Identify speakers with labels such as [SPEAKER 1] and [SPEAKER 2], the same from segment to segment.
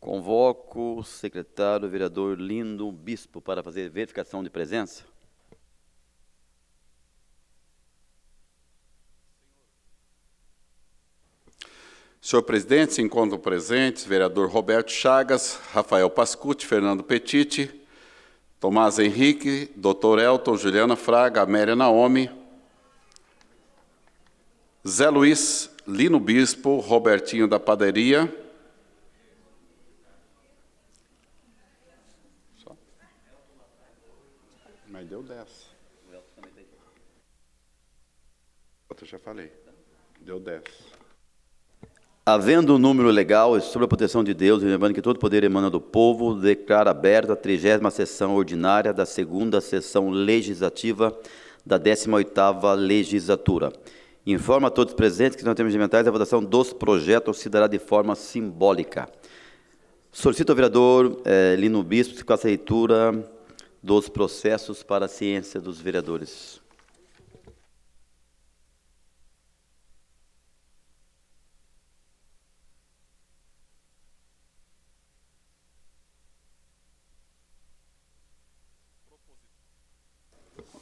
[SPEAKER 1] Convoco o secretário vereador Lino Bispo para fazer verificação de presença.
[SPEAKER 2] Senhor presidente, se encontram presentes vereador Roberto Chagas, Rafael Pascucci, Fernando Petiti, Tomás Henrique, Dr. Elton, Juliana Fraga, Amélia Naomi, Zé Luiz, Lino Bispo, Robertinho da Padaria, mas deu 10. Eu já falei, deu 10.
[SPEAKER 1] Havendo um número legal e sob a proteção de Deus, e lembrando que todo poder emana do povo, declaro aberta a 30ª sessão ordinária da 2ª sessão legislativa da 18ª legislatura. Informo a todos os presentes que, nos termos regimentais, a votação dos projetos se dará de forma simbólica. Solicito ao vereador Lino Bispo que faça a leitura dos processos para a ciência dos vereadores.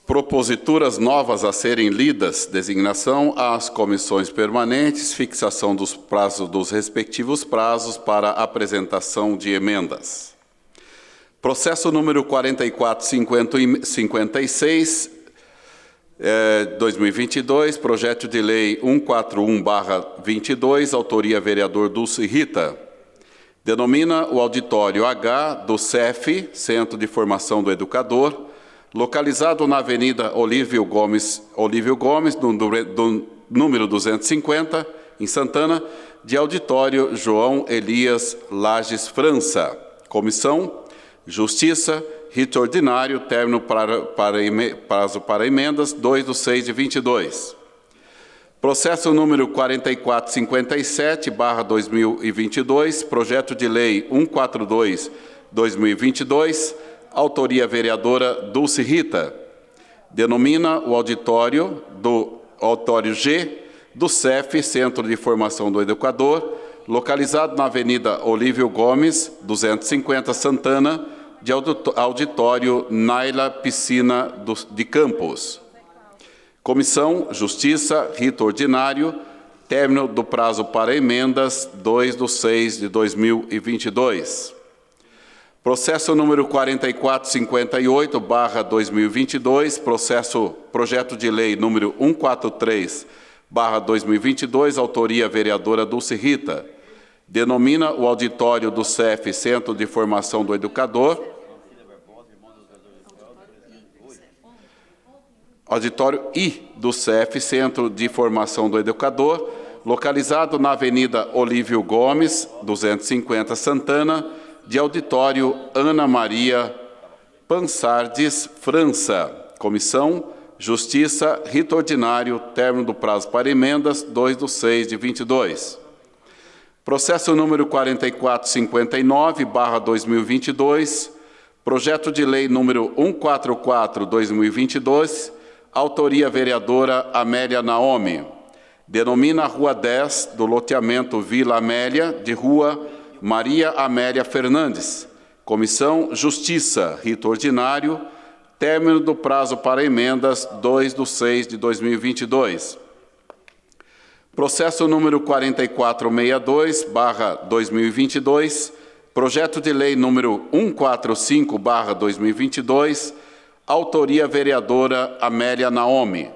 [SPEAKER 2] Proposituras novas a serem lidas, designação às comissões permanentes, fixação dos prazos dos respectivos prazos para apresentação de emendas. Processo número 4456, 2022, projeto de lei 141/22, autoria vereador Dulce Rita. Denomina o auditório H do CEF, Centro de Formação do Educador, localizado na Avenida Olívio Gomes, do número 250, em Santana, de auditório João Elias Lages França. Comissão, Justiça, rito ordinário, término prazo para emendas, 2/6/22. Processo número 4457/2022, projeto de lei 142/2022, autoria vereadora Dulce Rita. Denomina o auditório G do CEF, Centro de Formação do Educador, localizado na Avenida Olívio Gomes, 250 Santana, de auditório Naila Piscina de Campos. Comissão, Justiça, rito ordinário, término do prazo para emendas, 2/6/2022. Processo número 4458/2022, projeto de lei número 143/2022, autoria vereadora Dulce Rita. Denomina o auditório do CEF, Centro de Formação do Educador, auditório I do CEF, Centro de Formação do Educador, localizado na Avenida Olívio Gomes, 250 Santana, de auditório Ana Maria Pansardes França. Comissão, Justiça, rito ordinário, término do prazo para emendas, 2/6/22. Processo número 4459/2022, projeto de lei número 144/2022, autoria vereadora Amélia Naomi. Denomina a Rua 10 do loteamento Vila Amélia de Rua Maria Amélia Fernandes. Comissão, Justiça, rito ordinário, término do prazo para emendas, 2/6/2022. Processo número 4462/2022, projeto de lei número 145/2022, autoria vereadora Amélia Naomi.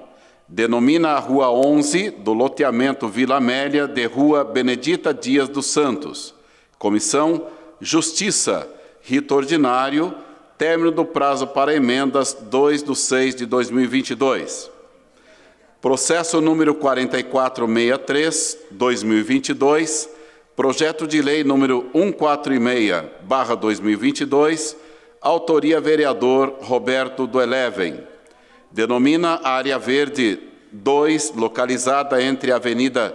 [SPEAKER 2] Denomina a Rua 11 do loteamento Vila Amélia de Rua Benedita Dias dos Santos. Comissão, Justiça, rito ordinário, término do prazo para emendas, 2/6/2022. Processo número 4463/2022, projeto de lei número 146/2022, autoria vereador Roberto do Eleven. Denomina a Área Verde 2, localizada entre a Avenida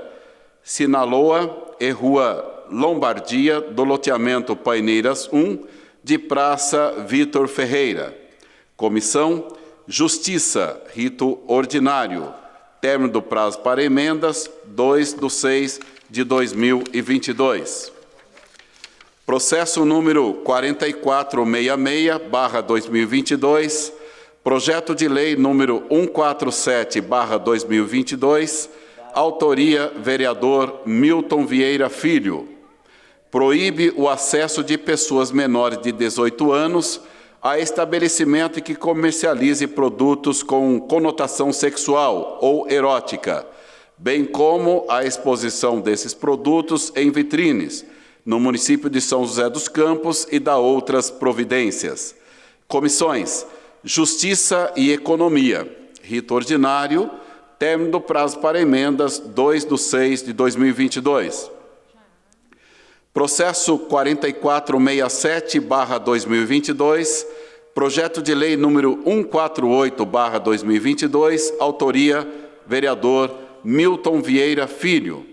[SPEAKER 2] Sinaloa e Rua Lombardia, do loteamento Paineiras 1, de Praça Vitor Ferreira. Comissão, Justiça, rito ordinário, término do prazo para emendas, 2/6/2022. Processo número 4466/2022, projeto de lei número 147/2022, autoria vereador Milton Vieira Filho. Proíbe o acesso de pessoas menores de 18 anos a estabelecimento que comercialize produtos com conotação sexual ou erótica, bem como a exposição desses produtos em vitrines, no município de São José dos Campos e da outras providências. Comissões: Justiça e Economia. Rito ordinário. Término do prazo para emendas, 2/6/2022. Processo 4467/2022, projeto de lei número 148/2022, autoria vereador Milton Vieira Filho.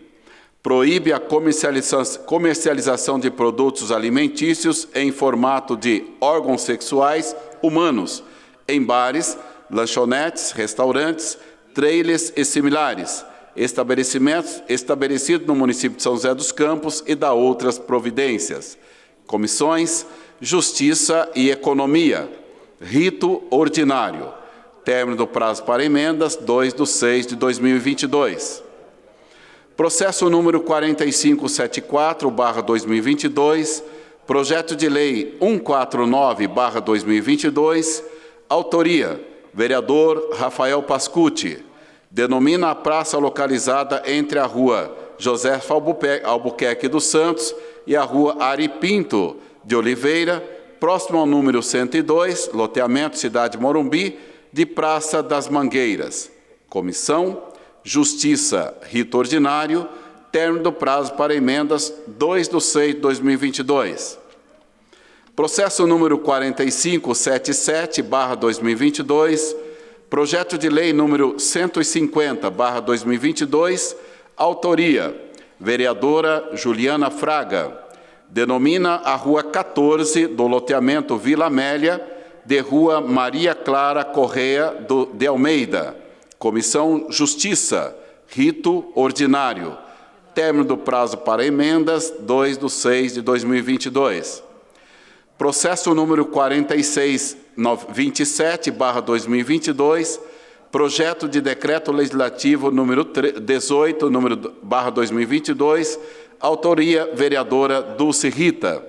[SPEAKER 2] Proíbe a comercialização de produtos alimentícios em formato de órgãos sexuais humanos em bares, lanchonetes, restaurantes, trailers e similares, estabelecido no município de São José dos Campos e da outras providências. Comissões: Justiça e Economia. Rito ordinário. Término do prazo para emendas, 2/6/2022. Processo número 4574/2022, projeto de lei 149/2022, autoria vereador Rafael Pascucci. Denomina a praça localizada entre a rua José Albuquerque dos Santos e a rua Ari Pinto de Oliveira, próximo ao número 102, loteamento Cidade Morumbi, de Praça das Mangueiras. Comissão: Justiça, rito ordinário, término do prazo para emendas, 2/6/2022. Processo número 4577/2022, projeto de lei número 150/2022, autoria vereadora Juliana Fraga. Denomina a rua 14 do loteamento Vila Amélia de rua Maria Clara Correia de Almeida. Comissão: Justiça, rito ordinário. Término do prazo para emendas, 2/6/2022. Processo número 4627/2022, projeto de decreto legislativo número 18, /2022, autoria vereadora Dulce Rita.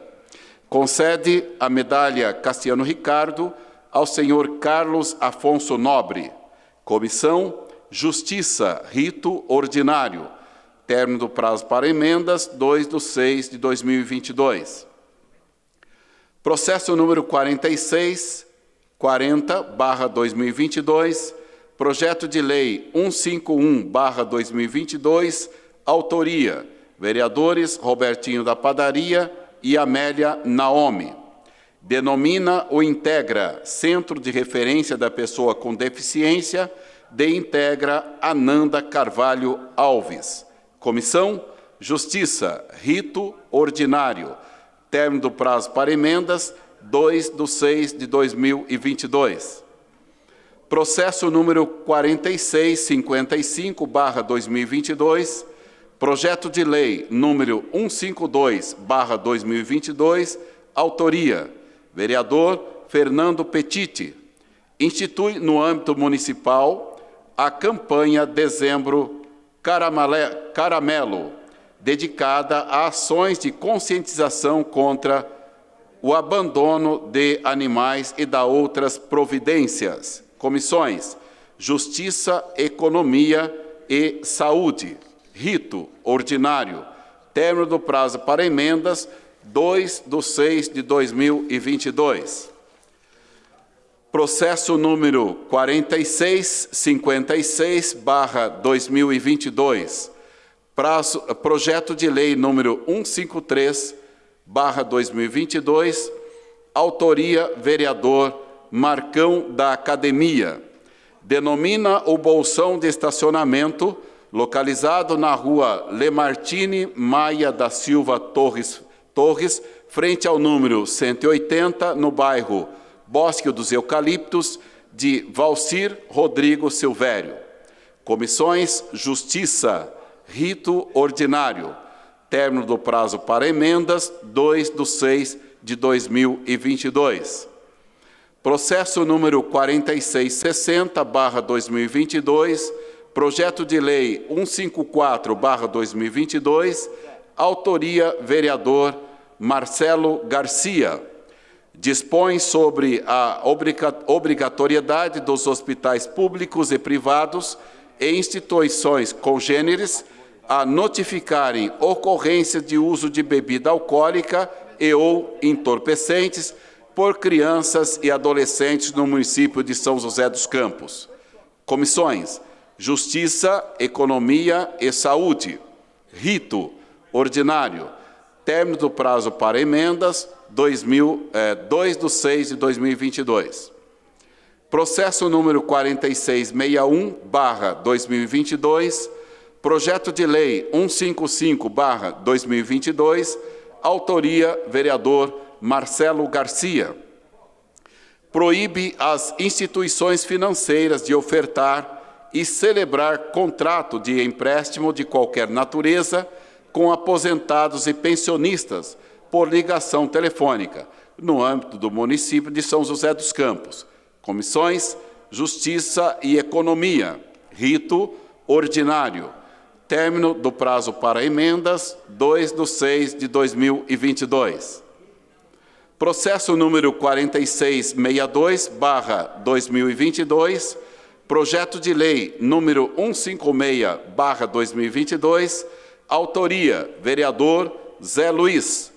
[SPEAKER 2] Concede a medalha Cassiano Ricardo ao senhor Carlos Afonso Nobre. Comissão: Justiça, rito ordinário. Término do prazo para emendas, 2/6/2022. Processo número 4640/2022, projeto de lei 151/2022, autoria vereadores Robertinho da Padaria e Amélia Naomi. Denomina ou integra Centro de Referência da Pessoa com Deficiência de Integra Ananda Carvalho Alves. Comissão: Justiça, rito ordinário. Término do prazo para emendas, 2/6/2022. Processo número 4655/2022, projeto de lei número 152/2022, autoria vereador Fernando Petiti. Institui no âmbito municipal a campanha Dezembro Caramelo, dedicada a ações de conscientização contra o abandono de animais e da outras providências. Comissões: Justiça, Economia e Saúde. Rito ordinário. Término do prazo para emendas, 2/6/2022. Processo número 4656/2022. Projeto de lei número 153/2022, autoria vereador Marcão da Academia. Denomina o bolsão de estacionamento localizado na rua Lemartine Maia da Silva Torres, frente ao número 180, no bairro Bosque dos Eucaliptos, de Valcir Rodrigo Silvério. Comissões: Justiça, rito ordinário. Término do prazo para emendas, 2/6 de 2022. Processo número 4660/2022, projeto de lei 154/2022, autoria vereador Marcelo Garcia. Dispõe sobre a obrigatoriedade dos hospitais públicos e privados e instituições congêneres a notificarem ocorrência de uso de bebida alcoólica e ou entorpecentes por crianças e adolescentes no município de São José dos Campos. Comissões: Justiça, Economia e Saúde. Rito ordinário. Término do prazo para emendas, 2/6 de 2022. Processo número 4661/2022, projeto de lei 155/2022, autoria vereador Marcelo Garcia. Proíbe as instituições financeiras de ofertar e celebrar contrato de empréstimo de qualquer natureza com aposentados e pensionistas por ligação telefônica, no âmbito do município de São José dos Campos. Comissões: Justiça e Economia. Rito ordinário. Término do prazo para emendas, 2/6 de 2022. Processo número 4662/2022, projeto de lei número 156/2022, autoria vereador Zé Luiz.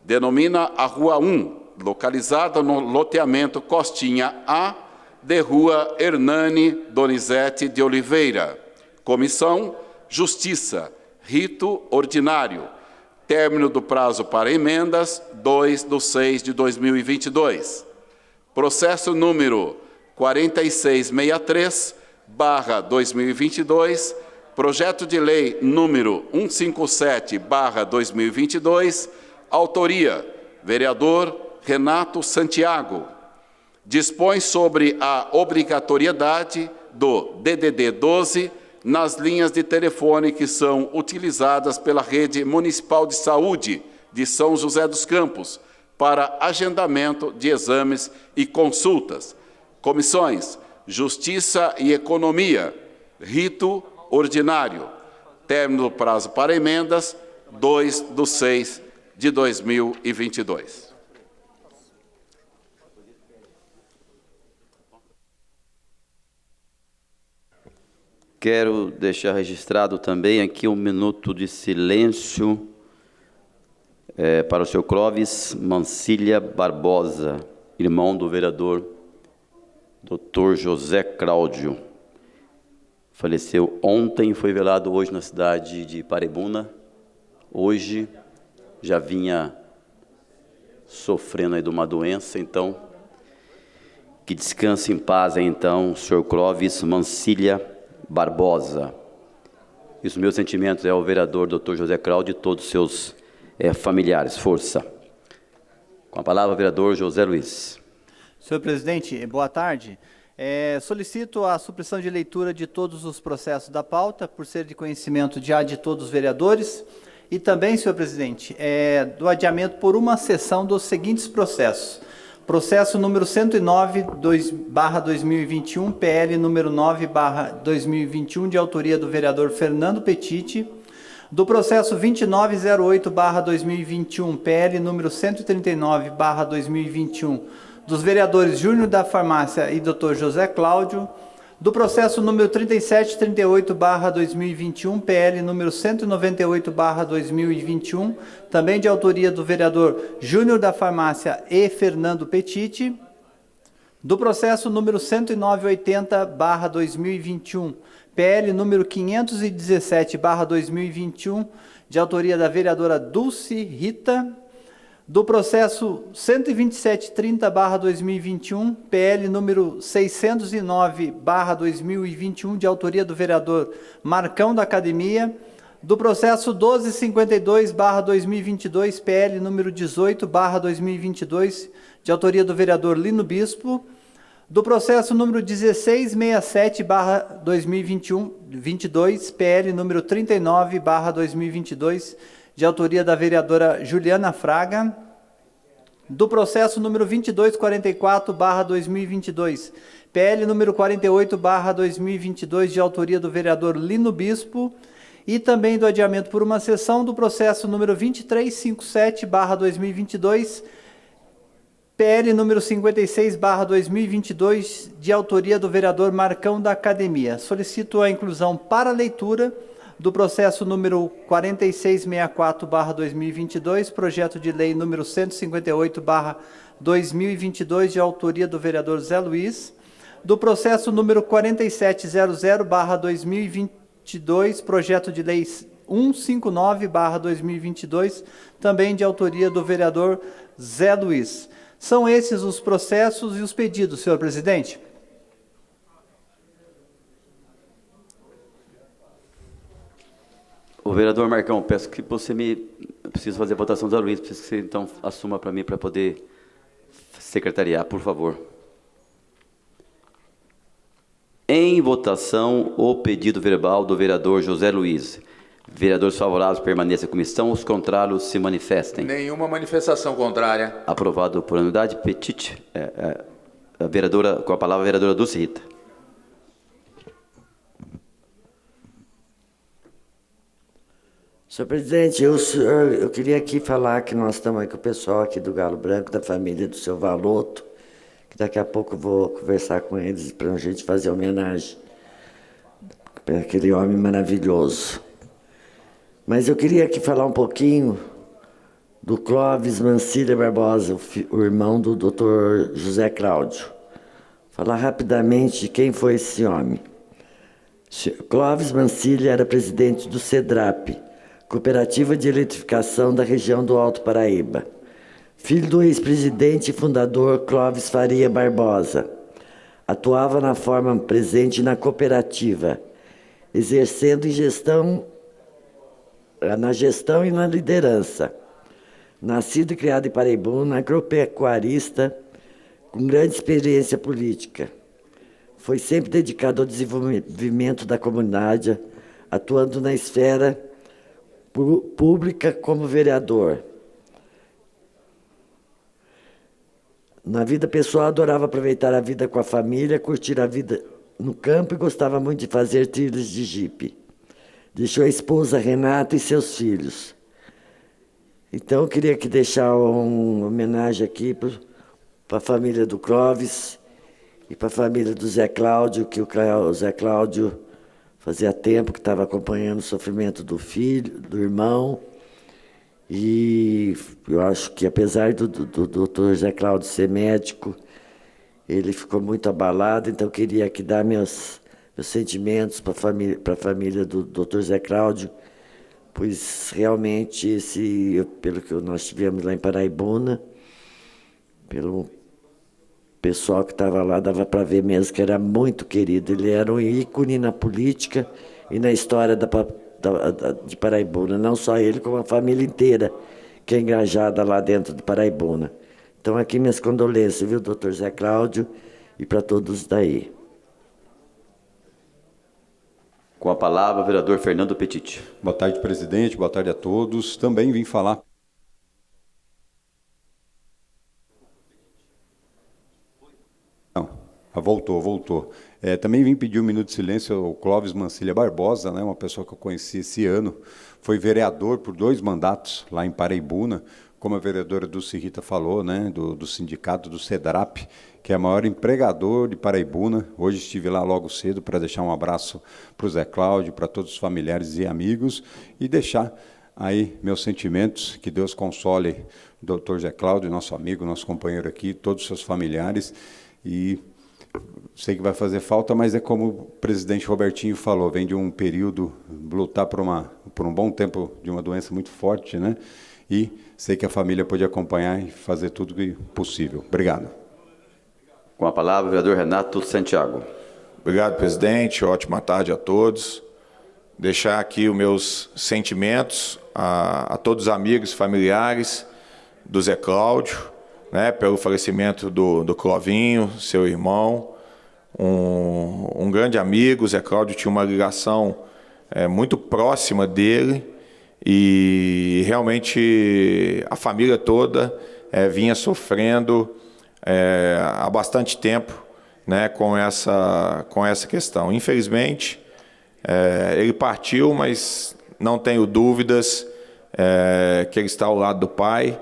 [SPEAKER 2] Denomina a Rua 1, localizada no loteamento Costinha A, de Rua Hernani Donizete de Oliveira. Comissão: Justiça. Rito ordinário. Término do prazo para emendas, 2/6 de 2022. Processo número 4663/2022, projeto de lei número 157/2022, autoria vereador Renato Santiago. Dispõe sobre a obrigatoriedade do DDD 12 nas linhas de telefone que são utilizadas pela Rede Municipal de Saúde de São José dos Campos para agendamento de exames e consultas. Comissões: Justiça e Economia. Rito ordinário. Término do prazo para emendas, 2/6 de 2022.
[SPEAKER 1] Quero deixar registrado também aqui um minuto de silêncio para o senhor Clóvis Mancilha Barbosa, irmão do vereador Dr. José Cláudio. Faleceu ontem, foi velado hoje na cidade de Parebuna. Hoje já vinha sofrendo aí de uma doença, então que descanse em paz aí, então, o senhor Clóvis Mancilha Barbosa. E os meus sentimentos é ao vereador Dr. José Cláudio e todos os seus familiares. Força. Com a palavra, vereador José Luiz.
[SPEAKER 3] Senhor presidente, boa tarde. Solicito a supressão de leitura de todos os processos da pauta, por ser de conhecimento já de todos os vereadores, e também, senhor presidente, do adiamento por uma sessão dos seguintes processos. Processo número 109/2021, PL número 9/2021, de autoria do vereador Fernando Petiti. Do processo 2908/2021, PL número 139/2021, dos vereadores Júnior da Farmácia e Dr. José Cláudio. Do processo número 3738/2021, PL número 198/2021, também de autoria do vereador Júnior da Farmácia e Fernando Petiti. Do processo número 10980/2021, PL número 517/2021, de autoria da vereadora Dulce Rita. Do processo 12730/2021, PL número 609/2021, de autoria do vereador Marcão da Academia. Do processo 1252/2022, PL número 18/2022, de autoria do vereador Lino Bispo. Do processo número 1667/2022, PL número 39/2022, de autoria da vereadora Juliana Fraga, do processo número 2244/2022, PL número 48/2022, de autoria do vereador Lino Bispo, e também do adiamento por uma sessão do processo número 2357/2022, PL número 56/2022, de autoria do vereador Marcão da Academia. Solicito a inclusão para leitura do processo número 4664/2022, projeto de lei número 158/2022, de autoria do vereador Zé Luiz, do processo número 4700/2022, projeto de lei 159/2022, também de autoria do vereador Zé Luiz. São esses os processos e os pedidos, senhor presidente.
[SPEAKER 1] O vereador Marcão, peço que você preciso fazer a votação da Luiz, preciso que você então assuma para mim para poder secretariar, por favor. Em votação, o pedido verbal do vereador José Luiz. Vereadores favoráveis permaneçam em comissão, os contrários se manifestem.
[SPEAKER 4] Nenhuma manifestação contrária.
[SPEAKER 1] Aprovado por unanimidade. Petite, a vereadora, com a palavra a vereadora Dulce Rita.
[SPEAKER 5] Senhor presidente, eu queria aqui falar que nós estamos aqui com o pessoal aqui do Galo Branco, da família do seu Valoto, que daqui a pouco eu vou conversar com eles para a gente fazer homenagem para aquele homem maravilhoso. Mas eu queria aqui falar um pouquinho do Clóvis Mancilha Barbosa, o irmão do Dr. José Cláudio. Falar rapidamente de quem foi esse homem. Clóvis Mancilha era presidente do CEDRAP, Cooperativa de Eletrificação da região do Alto Paraíba. Filho do ex-presidente e fundador Clóvis Faria Barbosa. Atuava na forma presente na cooperativa, exercendo na gestão e na liderança. Nascido e criado em Paraibuna, agropecuarista, com grande experiência política. Foi sempre dedicado ao desenvolvimento da comunidade, atuando na esfera pública como vereador. Na vida pessoal, adorava aproveitar a vida com a família, curtir a vida no campo e gostava muito de fazer trilhas de jipe. Deixou a esposa Renata e seus filhos. Então, eu queria aqui deixar uma homenagem aqui para a família do Clóvis e para a família do Zé Cláudio, que o Zé Cláudio fazia tempo que estava acompanhando o sofrimento do filho, do irmão. E eu acho que, apesar do Dr. Zé Cláudio ser médico, ele ficou muito abalado, então eu queria aqui dar meus sentimentos para a família do Dr. Zé Cláudio, pois realmente, pelo que nós tivemos lá em Paraibuna, pelo pessoal que estava lá, dava para ver mesmo que era muito querido. Ele era um ícone na política e na história de Paraibuna. Não só ele, como a família inteira que é engajada lá dentro de Paraibuna. Então, aqui minhas condolências, viu, doutor Zé Cláudio, e para todos daí.
[SPEAKER 1] Com a palavra, o vereador Fernando Petite.
[SPEAKER 6] Boa tarde, presidente. Boa tarde a todos. Também vim falar. Não, voltou. Também vim pedir um minuto de silêncio ao Clóvis Mancilha Barbosa, né, uma pessoa que eu conheci esse ano. Foi vereador por 2 mandatos lá em Paraibuna, como a vereadora Dulce Rita falou, né, do sindicato do CEDRAP, que é o maior empregador de Paraibuna. Hoje estive lá logo cedo para deixar um abraço para o Zé Cláudio, para todos os familiares e amigos, e deixar aí meus sentimentos, que Deus console o doutor Zé Cláudio, nosso amigo, nosso companheiro aqui, todos os seus familiares, e sei que vai fazer falta, mas é como o presidente Robertinho falou, vem de um período, lutar por um bom tempo de uma doença muito forte, né? E sei que a família pode acompanhar e fazer tudo que possível. Obrigado.
[SPEAKER 1] Com a palavra, o vereador Renato Santiago.
[SPEAKER 4] Obrigado, presidente. Ótima tarde a todos. Deixar aqui os meus sentimentos a todos os amigos e familiares do Zé Cláudio, né, pelo falecimento do Clovinho, seu irmão. Um grande amigo. O Zé Cláudio tinha uma ligação muito próxima dele, e realmente a família toda vinha sofrendo há bastante tempo, né, com essa questão. Infelizmente, ele partiu, mas não tenho dúvidas que ele está ao lado do Pai,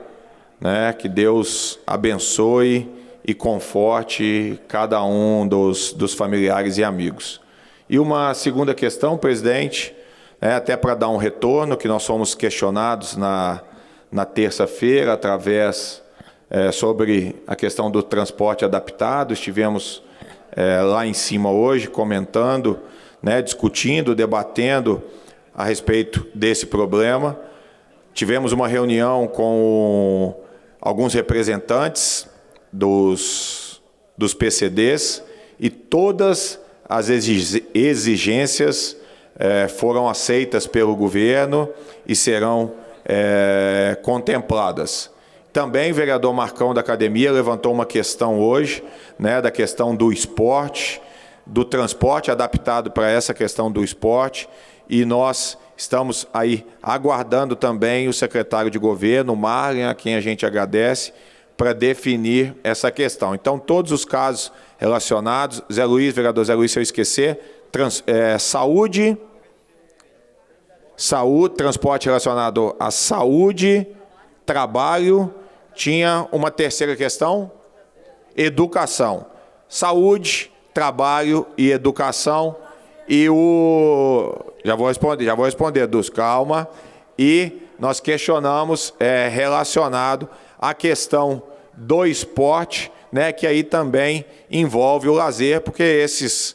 [SPEAKER 4] né, que Deus abençoe e conforte cada um dos familiares e amigos. E uma segunda questão, presidente, até para dar um retorno, que nós fomos questionados na terça-feira, através sobre a questão do transporte adaptado. Estivemos lá em cima hoje, comentando, né, discutindo, debatendo a respeito desse problema. Tivemos uma reunião com alguns representantes dos PCDs e todas as exigências foram aceitas pelo governo e serão contempladas. Também o vereador Marcão da Academia levantou uma questão hoje, né, da questão do esporte, do transporte adaptado para essa questão do esporte, e nós estamos aí aguardando também o secretário de governo, Marlen, a quem a gente agradece, para definir essa questão. Então, todos os casos relacionados, Zé Luiz, vereador Zé Luiz, se eu esquecer, saúde, transporte relacionado à saúde, trabalho, tinha uma terceira questão, educação. Saúde, trabalho e educação, e já vou responder, Dus, calma, e nós questionamos relacionado à questão do esporte, né, que aí também envolve o lazer, porque esses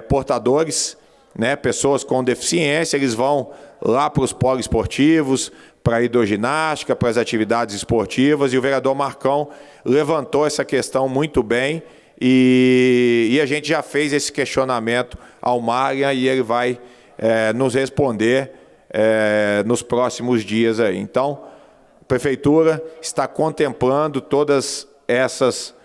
[SPEAKER 4] portadores, né, pessoas com deficiência, eles vão lá para os poliesportivos, para a hidroginástica, para as atividades esportivas, e o vereador Marcão levantou essa questão muito bem, e a gente já fez esse questionamento ao Marian, e ele vai nos responder nos próximos dias aí. Então, a Prefeitura está contemplando todas essas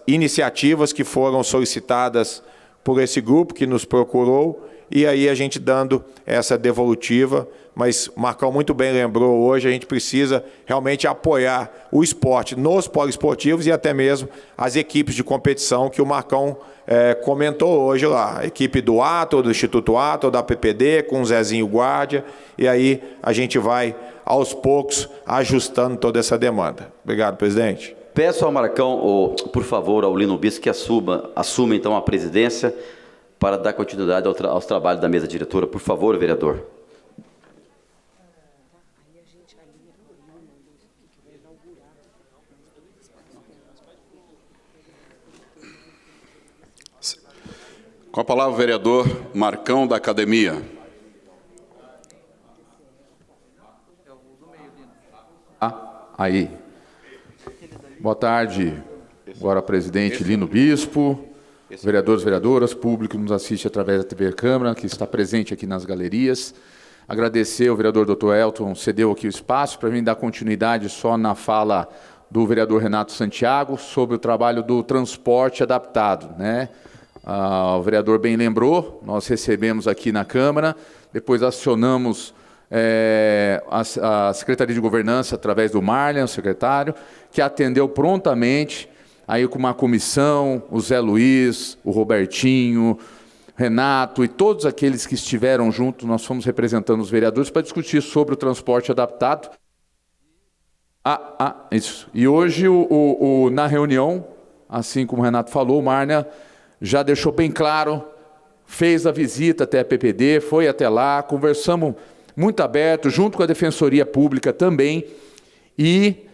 [SPEAKER 4] iniciativas que foram solicitadas por esse grupo que nos procurou, e aí a gente dando essa devolutiva. Mas o Marcão muito bem lembrou hoje, a gente precisa realmente apoiar o esporte nos poliesportivos e até mesmo as equipes de competição que o Marcão comentou hoje lá. A equipe do Ato, do Instituto Ato, da PPD, com o Zezinho Guardia, e aí a gente vai, aos poucos, ajustando toda essa demanda. Obrigado, presidente.
[SPEAKER 1] Peço ao Marcão, por favor, ao Lino Bispo, que assuma então a presidência para dar continuidade aos trabalhos da mesa diretora. Por favor, vereador.
[SPEAKER 2] Com a palavra o vereador Marcão da Academia.
[SPEAKER 7] Aí. Boa tarde, agora presidente Lino Bispo, vereadores e vereadoras, público que nos assiste através da TV Câmara, que está presente aqui nas galerias. Agradecer ao vereador Dr. Elton, cedeu aqui o espaço para mim dar continuidade só na fala do vereador Renato Santiago sobre o trabalho do transporte adaptado, né? O vereador bem lembrou, nós recebemos aqui na Câmara, depois acionamos a Secretaria de Governança, através do Marlen, o secretário, que atendeu prontamente, aí com uma comissão, o Zé Luiz, o Robertinho, Renato e todos aqueles que estiveram junto, nós fomos representando os vereadores para discutir sobre o transporte adaptado. Isso. E hoje, na reunião, assim como o Renato falou, o Marlen já deixou bem claro, fez a visita até a PPD, foi até lá, conversamos muito aberto, junto com a Defensoria Pública também, e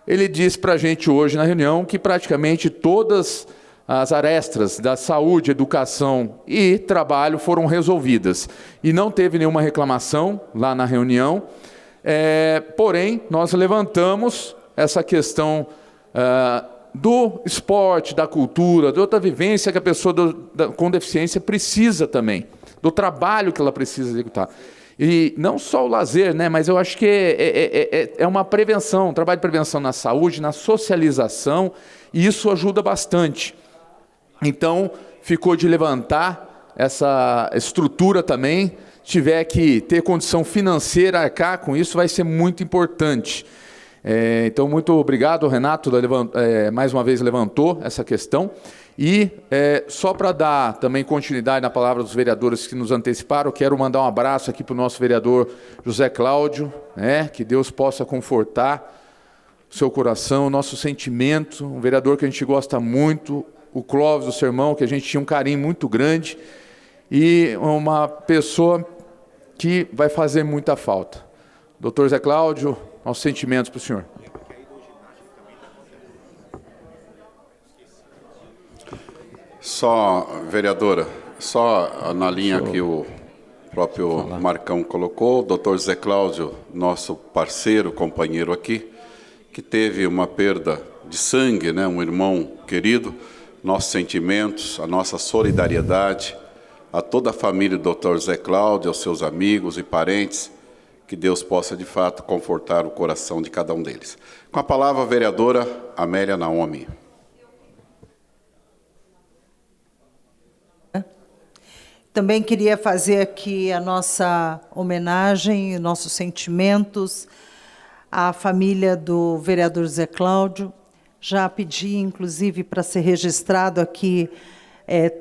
[SPEAKER 7] ele disse para a gente hoje na reunião que praticamente todas as arestas da saúde, educação e trabalho foram resolvidas, e não teve nenhuma reclamação lá na reunião, porém, nós levantamos essa questão do esporte, da cultura, de outra vivência que a pessoa com deficiência precisa também, do trabalho que ela precisa executar. E não só o lazer, né, mas eu acho que é uma prevenção, um trabalho de prevenção na saúde, na socialização, e isso ajuda bastante. Então, ficou de levantar essa estrutura também, tiver que ter condição financeira, arcar com isso, vai ser muito importante. Então, muito obrigado, Renato, mais uma vez levantou essa questão. E só para dar também continuidade na palavra dos vereadores que nos anteciparam, quero mandar um abraço aqui para o nosso vereador José Cláudio, que Deus possa confortar o seu coração, o nosso sentimento, um vereador que a gente gosta muito, o Clóvis, o seu irmão, que a gente tinha um carinho muito grande, e uma pessoa que vai fazer muita falta. Doutor Zé Cláudio, nossos sentimentos para o senhor.
[SPEAKER 2] Só, vereadora, só na linha que o próprio Marcão colocou, o doutor Zé Cláudio, nosso parceiro, companheiro aqui, que teve uma perda de sangue, né, um irmão querido, nossos sentimentos, a nossa solidariedade, a toda a família do doutor Zé Cláudio, aos seus amigos e parentes, que Deus possa, de fato, confortar o coração de cada um deles. Com a palavra, a vereadora Amélia Naomi.
[SPEAKER 8] Também queria fazer aqui a nossa homenagem, nossos sentimentos à família do vereador Zé Cláudio. Já pedi, inclusive, para ser registrado aqui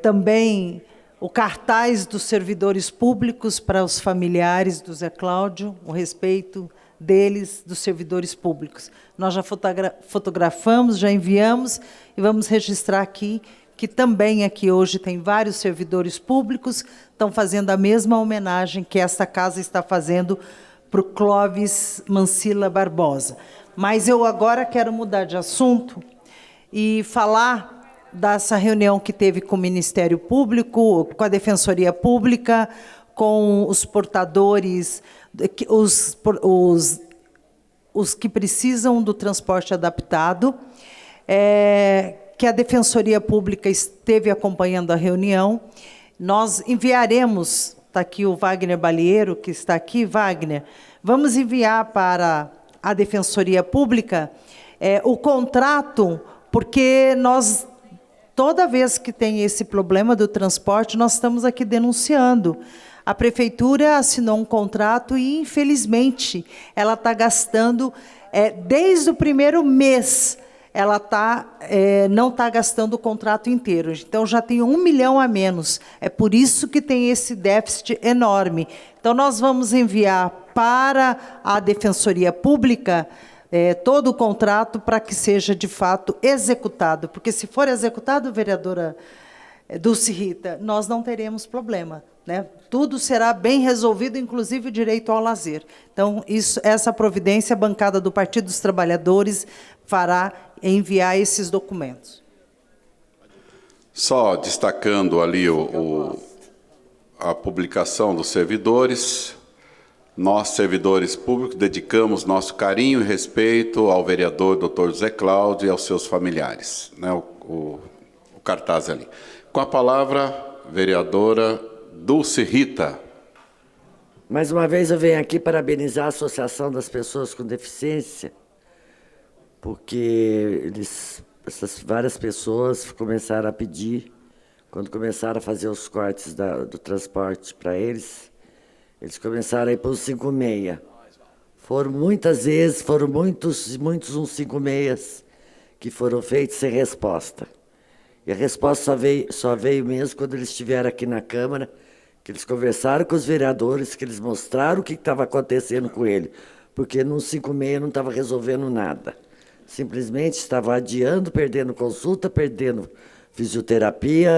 [SPEAKER 8] também o cartaz dos servidores públicos para os familiares do Zé Cláudio, o respeito deles, dos servidores públicos. Nós já fotografamos, já enviamos e vamos registrar aqui que também aqui hoje tem vários servidores públicos que estão fazendo a mesma homenagem que esta casa está fazendo para o Clóvis Mancilla Barbosa. Mas eu agora quero mudar de assunto e falar dessa reunião que teve com o Ministério Público, com a Defensoria Pública, com os portadores, os que precisam do transporte adaptado, que a Defensoria Pública esteve acompanhando a reunião. Nós enviaremos, está aqui o Wagner Balieiro, que está aqui, Wagner, vamos enviar para a Defensoria Pública o contrato, porque nós, toda vez que tem esse problema do transporte, nós estamos aqui denunciando. A Prefeitura assinou um contrato e, infelizmente, ela está gastando, desde o primeiro mês, ela não está gastando o contrato inteiro. Então, já tem 1 milhão a menos. É por isso que tem esse déficit enorme. Então, nós vamos enviar para a Defensoria Pública todo o contrato para que seja, de fato, executado. Porque, se for executado, vereadora Dulce Rita, nós não teremos problema, né? Tudo será bem resolvido, inclusive o direito ao lazer. Então, essa providência, a bancada do Partido dos Trabalhadores fará enviar esses documentos.
[SPEAKER 2] Só destacando ali a publicação dos servidores, nós, servidores públicos, dedicamos nosso carinho e respeito ao vereador Dr. Zé Cláudio e aos seus familiares. Né, o cartaz ali. Com a palavra, vereadora Dulce Rita.
[SPEAKER 5] Mais uma vez eu venho aqui parabenizar a Associação das Pessoas com Deficiência, porque essas várias pessoas começaram a pedir, quando começaram a fazer os cortes do transporte para eles começaram a ir para os 56. Foram muitas vezes, foram muitos uns 56 que foram feitos sem resposta. E a resposta só veio mesmo quando eles estiveram aqui na Câmara, que eles conversaram com os vereadores, que eles mostraram o que estava acontecendo com ele, porque no 56 não estava resolvendo nada. Simplesmente estava adiando, perdendo consulta, perdendo fisioterapia,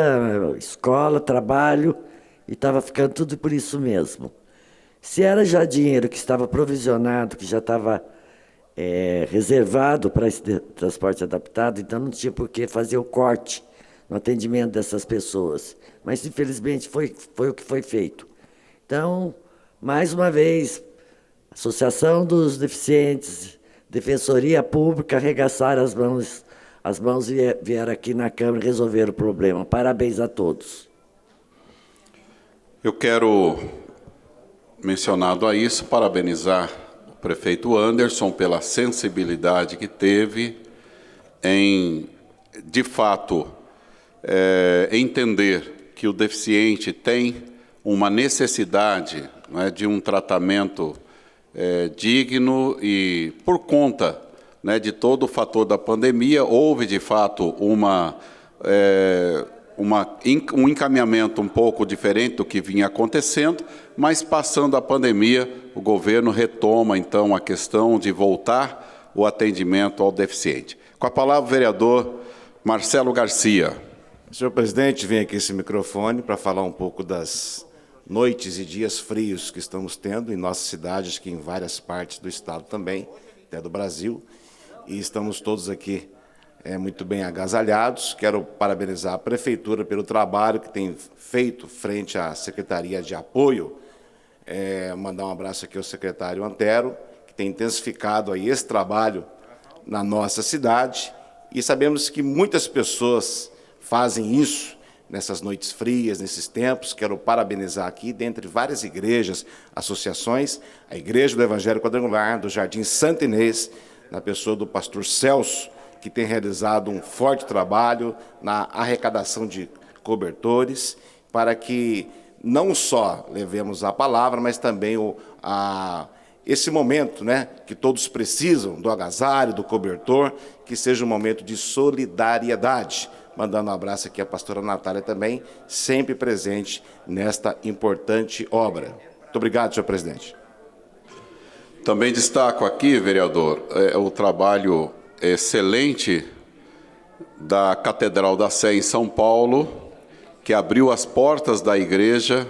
[SPEAKER 5] escola, trabalho, e estava ficando tudo por isso mesmo. Se era já dinheiro que estava provisionado, que já estava reservado para esse transporte adaptado, então não tinha por que fazer o corte no atendimento dessas pessoas. Mas, infelizmente, foi o que foi feito. Então, mais uma vez, Associação dos Deficientes, Defensoria Pública, arregaçaram as mãos e vieram aqui na Câmara resolver o problema. Parabéns a todos.
[SPEAKER 2] Eu quero, mencionado a isso, parabenizar o prefeito Anderson pela sensibilidade que teve em, de fato, entender que o deficiente tem uma necessidade, né, de um tratamento digno e, por conta, né, de todo o fator da pandemia, houve, de fato, um encaminhamento um pouco diferente do que vinha acontecendo, mas, passando a pandemia, o governo retoma, então, a questão de voltar o atendimento ao deficiente. Com a palavra, o vereador Marcelo Garcia.
[SPEAKER 9] Senhor presidente, vem aqui esse microfone para falar um pouco das noites e dias frios que estamos tendo em nossa cidade, acho que em várias partes do estado também, até do Brasil, e estamos todos aqui muito bem agasalhados. Quero parabenizar a Prefeitura pelo trabalho que tem feito frente à Secretaria de Apoio, mandar um abraço aqui ao secretário Antero, que tem intensificado aí esse trabalho na nossa cidade, e sabemos que muitas pessoas fazem isso nessas noites frias, nesses tempos. Quero parabenizar aqui, dentre várias igrejas, associações, a Igreja do Evangelho Quadrangular, do Jardim Santo Inês, na pessoa do pastor Celso, que tem realizado um forte trabalho na arrecadação de cobertores, para que não só levemos a palavra, mas também esse momento, né, que todos precisam do agasalho, do cobertor, que seja um momento de solidariedade. Mandando um abraço aqui à pastora Natália também, sempre presente nesta importante obra. Muito obrigado, senhor presidente.
[SPEAKER 2] Também destaco aqui, vereador, o trabalho excelente da Catedral da Sé em São Paulo, que abriu as portas da igreja,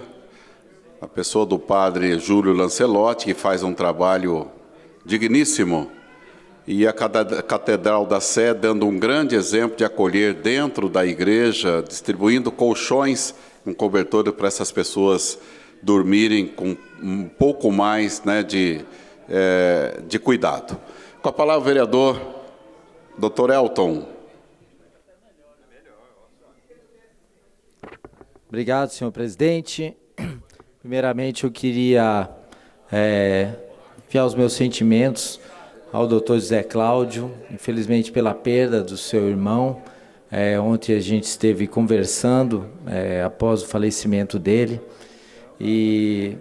[SPEAKER 2] a pessoa do padre Júlio Lancelotti, que faz um trabalho digníssimo, e a Catedral da Sé dando um grande exemplo de acolher dentro da igreja, distribuindo colchões, um cobertor para essas pessoas dormirem com um pouco mais, né, de cuidado. Com a palavra, o vereador Dr. Elton.
[SPEAKER 10] Obrigado, senhor presidente. Primeiramente, eu queria enviar os meus sentimentos ao doutor José Cláudio, infelizmente pela perda do seu irmão. Ontem a gente esteve conversando após o falecimento dele, e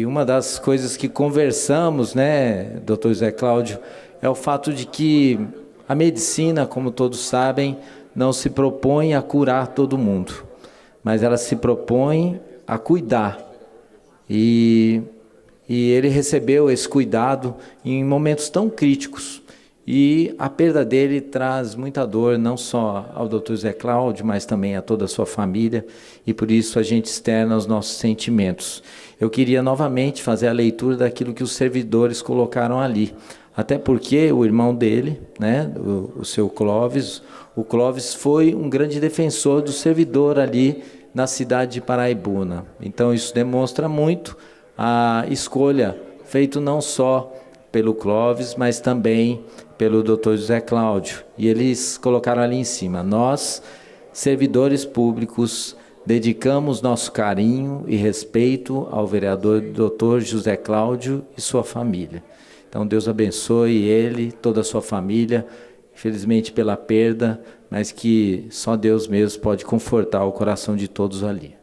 [SPEAKER 10] uma das coisas que conversamos, né, doutor José Cláudio, é o fato de que a medicina, como todos sabem, não se propõe a curar todo mundo, mas ela se propõe a cuidar. E ele recebeu esse cuidado em momentos tão críticos. E a perda dele traz muita dor, não só ao Dr. Zé Cláudio, mas também a toda a sua família, e por isso a gente externa os nossos sentimentos. Eu queria novamente fazer a leitura daquilo que os servidores colocaram ali, até porque o irmão dele, né, o seu Clóvis, o Clóvis foi um grande defensor do servidor ali na cidade de Paraibuna. Então isso demonstra muito a escolha feita não só pelo Clóvis, mas também pelo Dr. José Cláudio. E eles colocaram ali em cima: nós, servidores públicos, dedicamos nosso carinho e respeito ao vereador Dr. José Cláudio e sua família. Então Deus abençoe ele, toda a sua família, infelizmente pela perda, mas que só Deus mesmo pode confortar o coração de todos ali.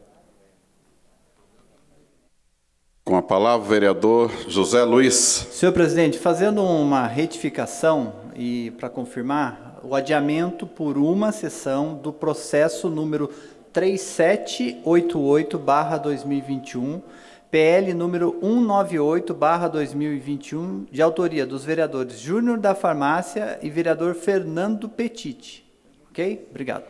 [SPEAKER 2] Com a palavra, o vereador José Luiz.
[SPEAKER 3] Senhor presidente, fazendo uma retificação e para confirmar, o adiamento por uma sessão do processo número 3788/2021, PL número 198/2021, de autoria dos vereadores Júnior da Farmácia e vereador Fernando Petit. Ok? Obrigado.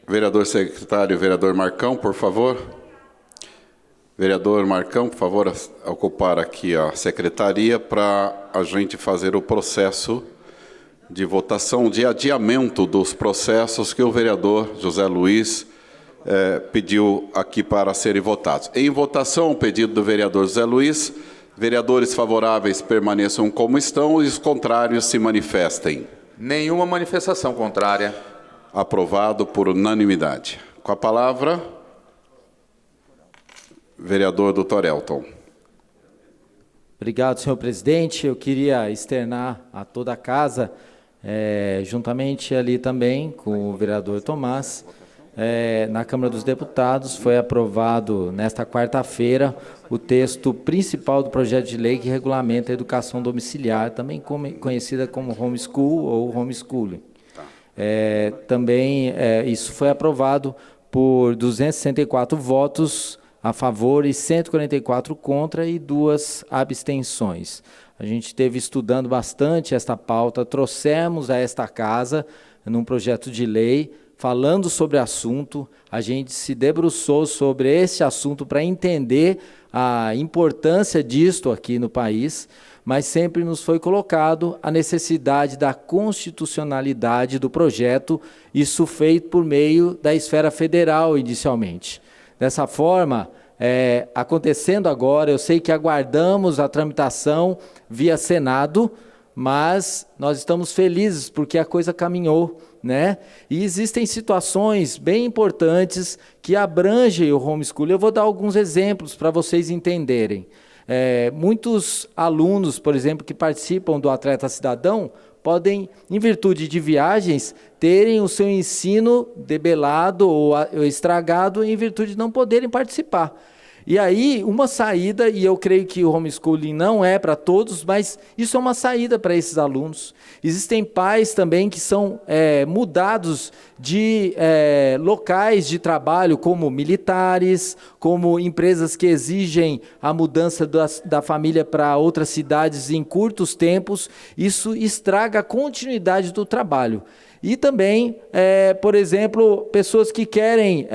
[SPEAKER 2] Vereador secretário, vereador Marcão, por favor. Vereador Marcão, por favor, ocupar aqui a secretaria para a gente fazer o processo de votação de adiamento dos processos que o vereador José Luiz pediu aqui para serem votados. Em votação, o pedido do vereador José Luiz. Vereadores favoráveis permaneçam como estão e os contrários se manifestem.
[SPEAKER 7] Nenhuma manifestação contrária.
[SPEAKER 2] Aprovado por unanimidade. Com a palavra, vereador Dr. Elton.
[SPEAKER 10] Obrigado, senhor presidente. Eu queria externar a toda a casa, juntamente ali também com o vereador Tomás, na Câmara dos Deputados, foi aprovado nesta quarta-feira o texto principal do projeto de lei que regulamenta a educação domiciliar, também conhecida como homeschool ou homeschooling. Também isso foi aprovado por 264 votos a favor e 144 contra e 2 abstenções. A gente esteve estudando bastante esta pauta, trouxemos a esta casa, num projeto de lei, falando sobre o assunto, a gente se debruçou sobre esse assunto para entender a importância disto aqui no país, mas sempre nos foi colocado a necessidade da constitucionalidade do projeto, isso feito por meio da esfera federal inicialmente. Dessa forma, acontecendo agora, eu sei que aguardamos a tramitação via Senado, mas nós estamos felizes porque a coisa caminhou, né? E existem situações bem importantes que abrangem o homeschooling. Eu vou dar alguns exemplos para vocês entenderem. Muitos alunos, por exemplo, que participam do Atleta Cidadão, podem, em virtude de viagens, terem o seu ensino debelado ou estragado em virtude de não poderem participar. E aí, uma saída, e eu creio que o homeschooling não é para todos, mas isso é uma saída para esses alunos. Existem pais também que são mudados de locais de trabalho, como militares, como empresas que exigem a mudança da família para outras cidades em curtos tempos. Isso estraga a continuidade do trabalho. E também, por exemplo, pessoas que querem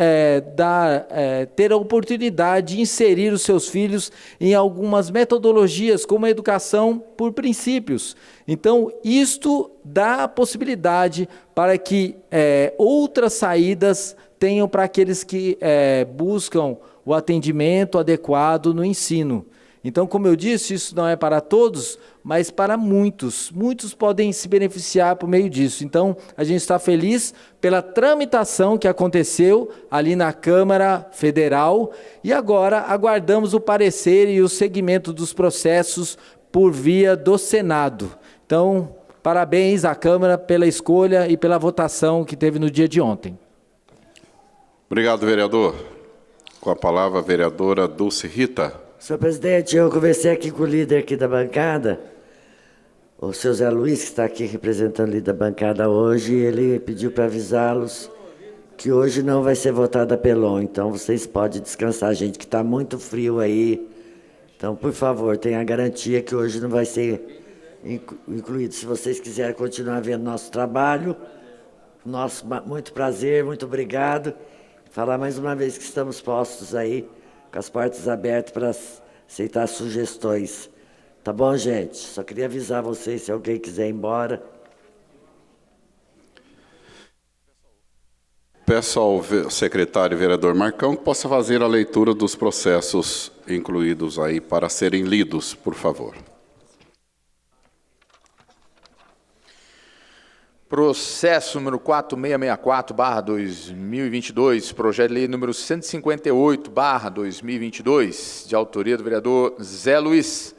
[SPEAKER 10] ter a oportunidade de inserir os seus filhos em algumas metodologias, como a educação por princípios. Então, isto dá a possibilidade para que outras saídas tenham para aqueles que buscam o atendimento adequado no ensino. Então, como eu disse, isso não é para todos, mas para muitos. Muitos podem se beneficiar por meio disso. Então, a gente está feliz pela tramitação que aconteceu ali na Câmara Federal e agora aguardamos o parecer e o segmento dos processos por via do Senado. Então, parabéns à Câmara pela escolha e pela votação que teve no dia de ontem.
[SPEAKER 2] Obrigado, vereador. Com a palavra, a vereadora Dulce Rita.
[SPEAKER 5] Senhor presidente, eu conversei aqui com o líder aqui da bancada, o seu Zé Luiz, que está aqui representando o líder da bancada hoje, e ele pediu para avisá-los que hoje não vai ser votada Pelon, então vocês podem descansar, gente, que está muito frio aí. Então, por favor, tenha a garantia que hoje não vai ser incluído. Se vocês quiserem continuar vendo nosso trabalho, muito prazer, muito obrigado. Falar mais uma vez que estamos postos aí, com as portas abertas para aceitar sugestões. Tá bom, gente? Só queria avisar vocês, se alguém quiser ir embora.
[SPEAKER 2] Peço ao secretário vereador Marcão que possa fazer a leitura dos processos incluídos aí para serem lidos, por favor.
[SPEAKER 7] Processo número 4664/2022, projeto de lei número 158/2022, de autoria do vereador Zé Luiz.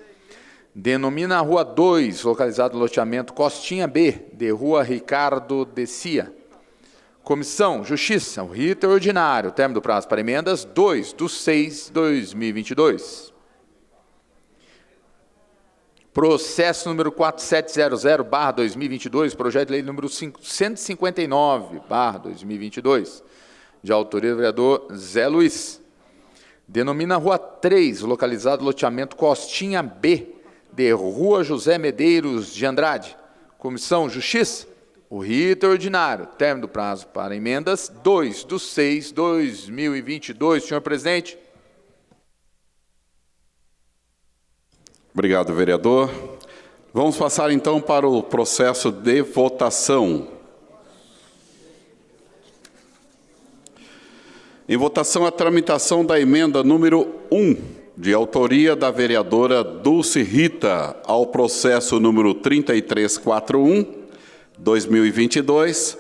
[SPEAKER 7] Denomina a Rua 2, localizado no loteamento Costinha B, de Rua Ricardo Descia. Comissão Justiça, o rito é ordinário, término do prazo para emendas 2/6/2022. Processo número 4700/2022, projeto de lei número 159/2022, de autoria do vereador Zé Luiz. Denomina a Rua 3, localizado no loteamento Costinha B, de Rua José Medeiros de Andrade. Comissão Justiça, o rito é ordinário, término do prazo para emendas 2/6/2022. Senhor presidente.
[SPEAKER 2] Obrigado, vereador. Vamos passar, então, para o processo de votação. Em votação, a tramitação da emenda número 1, de autoria da vereadora Dulce Rita, ao processo número 3341/2022,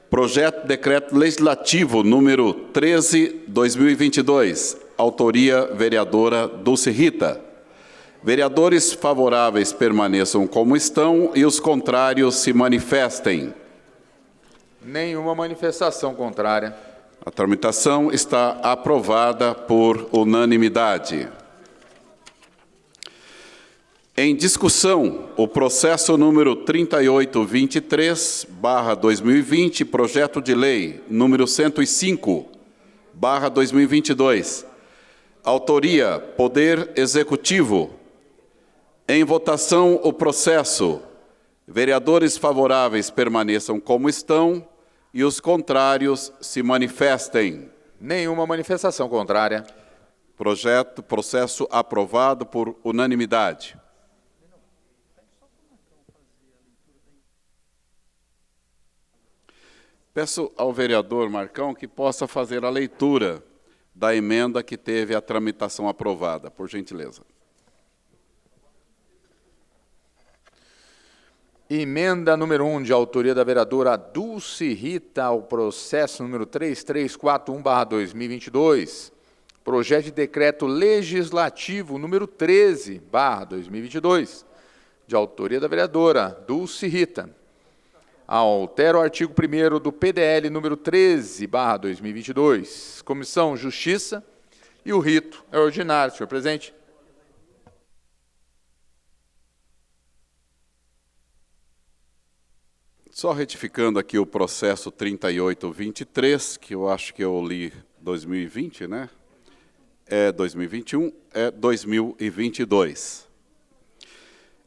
[SPEAKER 2] projeto de decreto legislativo número 13/2022, autoria vereadora Dulce Rita. Vereadores favoráveis permaneçam como estão e os contrários se manifestem.
[SPEAKER 7] Nenhuma manifestação contrária.
[SPEAKER 2] A tramitação está aprovada por unanimidade. Em discussão, o processo número 3823/2020, projeto de lei número 105/2022. Autoria, Poder Executivo. Em votação, o processo. Vereadores favoráveis permaneçam como estão e os contrários se manifestem.
[SPEAKER 7] Nenhuma manifestação contrária.
[SPEAKER 2] Processo aprovado por unanimidade. Peço ao vereador Marcão que possa fazer a leitura da emenda que teve a tramitação aprovada, por gentileza.
[SPEAKER 7] Emenda número 1, de autoria da vereadora Dulce Rita, ao processo número 3341/2022. Projeto de decreto legislativo número 13/2022, de autoria da vereadora Dulce Rita. Altera o artigo 1º do PDL número 13/2022. Comissão Justiça e o rito é ordinário, senhor presidente.
[SPEAKER 2] Só retificando aqui o processo 3823, que eu acho que eu li 2020, né? É 2021, é 2022.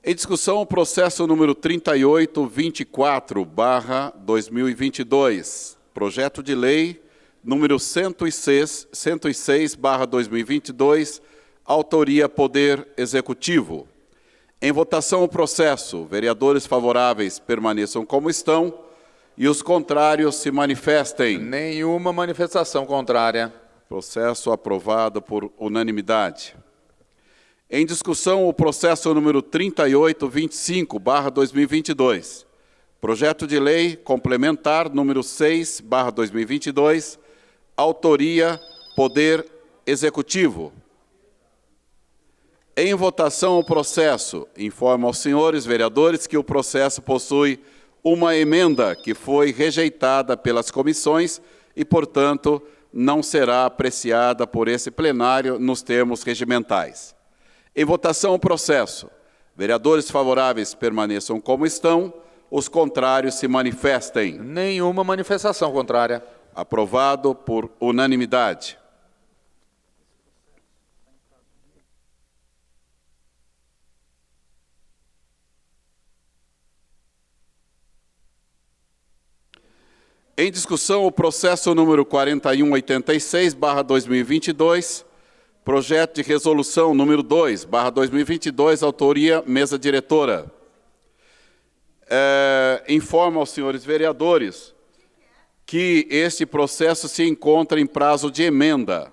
[SPEAKER 2] Em discussão, o processo número 3824/2022, projeto de lei número 106/2022, autoria Poder Executivo. Em votação, o processo. Vereadores favoráveis permaneçam como estão e os contrários se manifestem.
[SPEAKER 7] Nenhuma manifestação contrária.
[SPEAKER 2] Processo aprovado por unanimidade. Em discussão, o processo número 3825/2022. Projeto de lei complementar número 6/2022, autoria Poder Executivo. Em votação, o processo. Informo aos senhores vereadores que o processo possui uma emenda que foi rejeitada pelas comissões e, portanto, não será apreciada por esse plenário nos termos regimentais. Em votação, o processo. Vereadores favoráveis permaneçam como estão, os contrários se manifestem.
[SPEAKER 7] Nenhuma manifestação contrária.
[SPEAKER 2] Aprovado por unanimidade. Em discussão, o processo número 4186/2022, projeto de resolução número 2/2022, autoria mesa diretora. Informo aos senhores vereadores que este processo se encontra em prazo de emenda.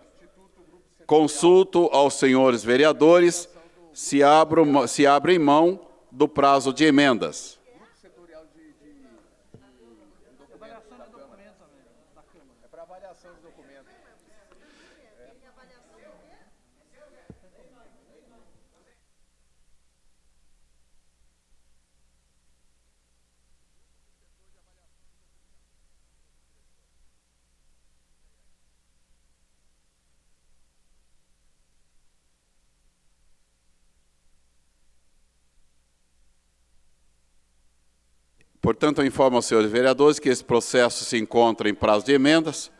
[SPEAKER 2] Consulto aos senhores vereadores se abrem mão do prazo de emendas. Portanto, eu informo aos senhores vereadores que esse processo se encontra em prazo de emendas.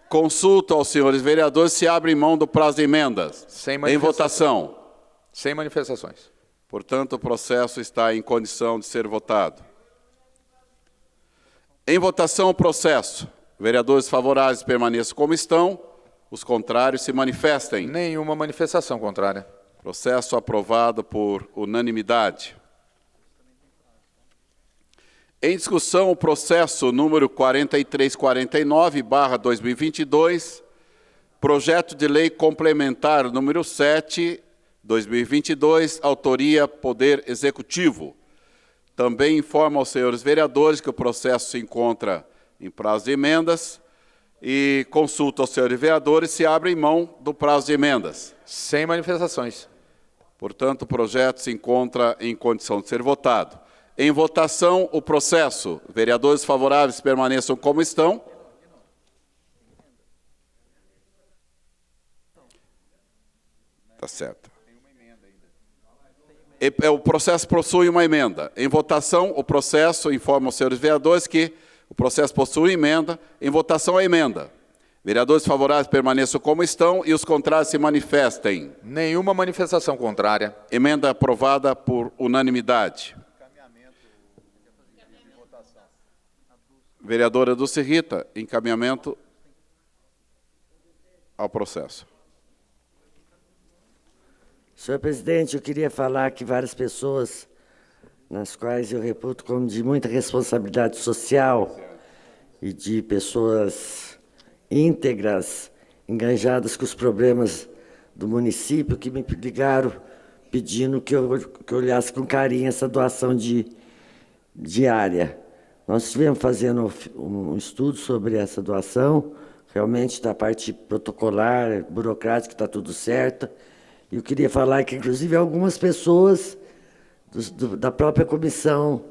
[SPEAKER 2] Consulto aos senhores vereadores se abrem mão do prazo de emendas. Em votação.
[SPEAKER 7] Sem manifestações.
[SPEAKER 2] Portanto, o processo está em condição de ser votado. Em votação, o processo. Vereadores favoráveis permaneçam como estão, os contrários se manifestem.
[SPEAKER 7] Nenhuma manifestação contrária.
[SPEAKER 2] Processo aprovado por unanimidade. Em discussão, o processo número 4349/2022, projeto de lei complementar número 7/2022, autoria Poder Executivo. Também informo aos senhores vereadores que o processo se encontra em prazo de emendas e consulto aos senhores vereadores se abrem mão do prazo de emendas.
[SPEAKER 7] Sem manifestações.
[SPEAKER 2] Portanto, o projeto se encontra em condição de ser votado. Em votação, o processo. Vereadores favoráveis permaneçam como estão. Tá certo. O processo possui uma emenda. Em votação, o processo informa os senhores vereadores que o processo possui emenda. Em votação, a emenda. Vereadores favoráveis permaneçam como estão e os contrários se manifestem.
[SPEAKER 7] Nenhuma manifestação contrária.
[SPEAKER 2] Emenda aprovada por unanimidade. Vereadora Dulce Rita, encaminhamento ao processo.
[SPEAKER 5] Senhor presidente, eu queria falar que várias pessoas, nas quais eu reputo como de muita responsabilidade social e de pessoas íntegras, engajadas com os problemas do município, que me ligaram pedindo que eu olhasse com carinho essa doação diária. Nós estivemos fazendo um estudo sobre essa doação, realmente da parte protocolar, burocrática, está tudo certo. E eu queria falar que, inclusive, algumas pessoas da própria comissão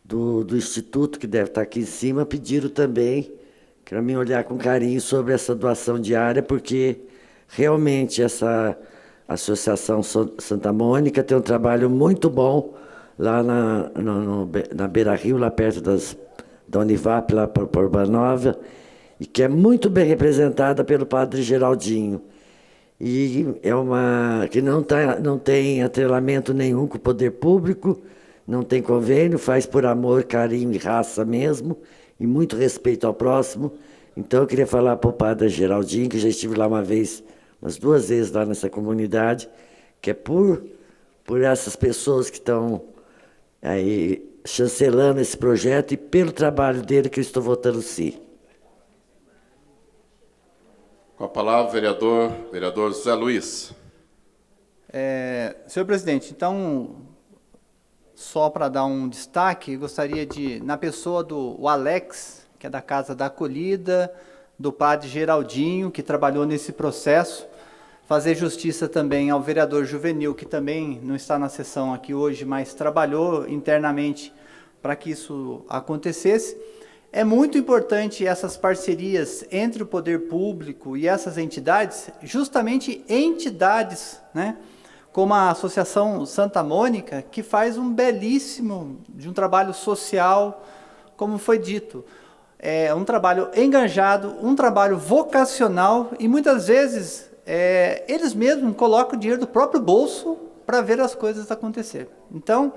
[SPEAKER 5] do Instituto, que deve estar aqui em cima, pediram também para mim olhar com carinho sobre essa doação diária, porque realmente essa Associação Santa Mônica tem um trabalho muito bom lá na Beira Rio, lá perto da Univap, lá por Urbanova, e que é muito bem representada pelo padre Geraldinho. E é que não tem atrelamento nenhum com o poder público, não tem convênio, faz por amor, carinho e raça mesmo, e muito respeito ao próximo. Então eu queria falar para o padre Geraldinho, que já estive lá umas 2 vezes lá nessa comunidade, que é por essas pessoas que estão aí chancelando esse projeto e pelo trabalho dele que eu estou votando sim.
[SPEAKER 2] Com a palavra, vereador José Luiz.
[SPEAKER 3] Senhor presidente, então, só para dar um destaque, gostaria de, na pessoa do Alex, que é da Casa da Acolhida, do padre Geraldinho, que trabalhou nesse processo, fazer justiça também ao vereador Juvenil, que também não está na sessão aqui hoje, mas trabalhou internamente para que isso acontecesse. É muito importante essas parcerias entre o poder público e essas entidades, justamente entidades, né, como a Associação Santa Mônica, que faz um belíssimo trabalho social, como foi dito. É um trabalho engajado, um trabalho vocacional e muitas vezes eles mesmos colocam o dinheiro do próprio bolso para ver as coisas acontecer. Então,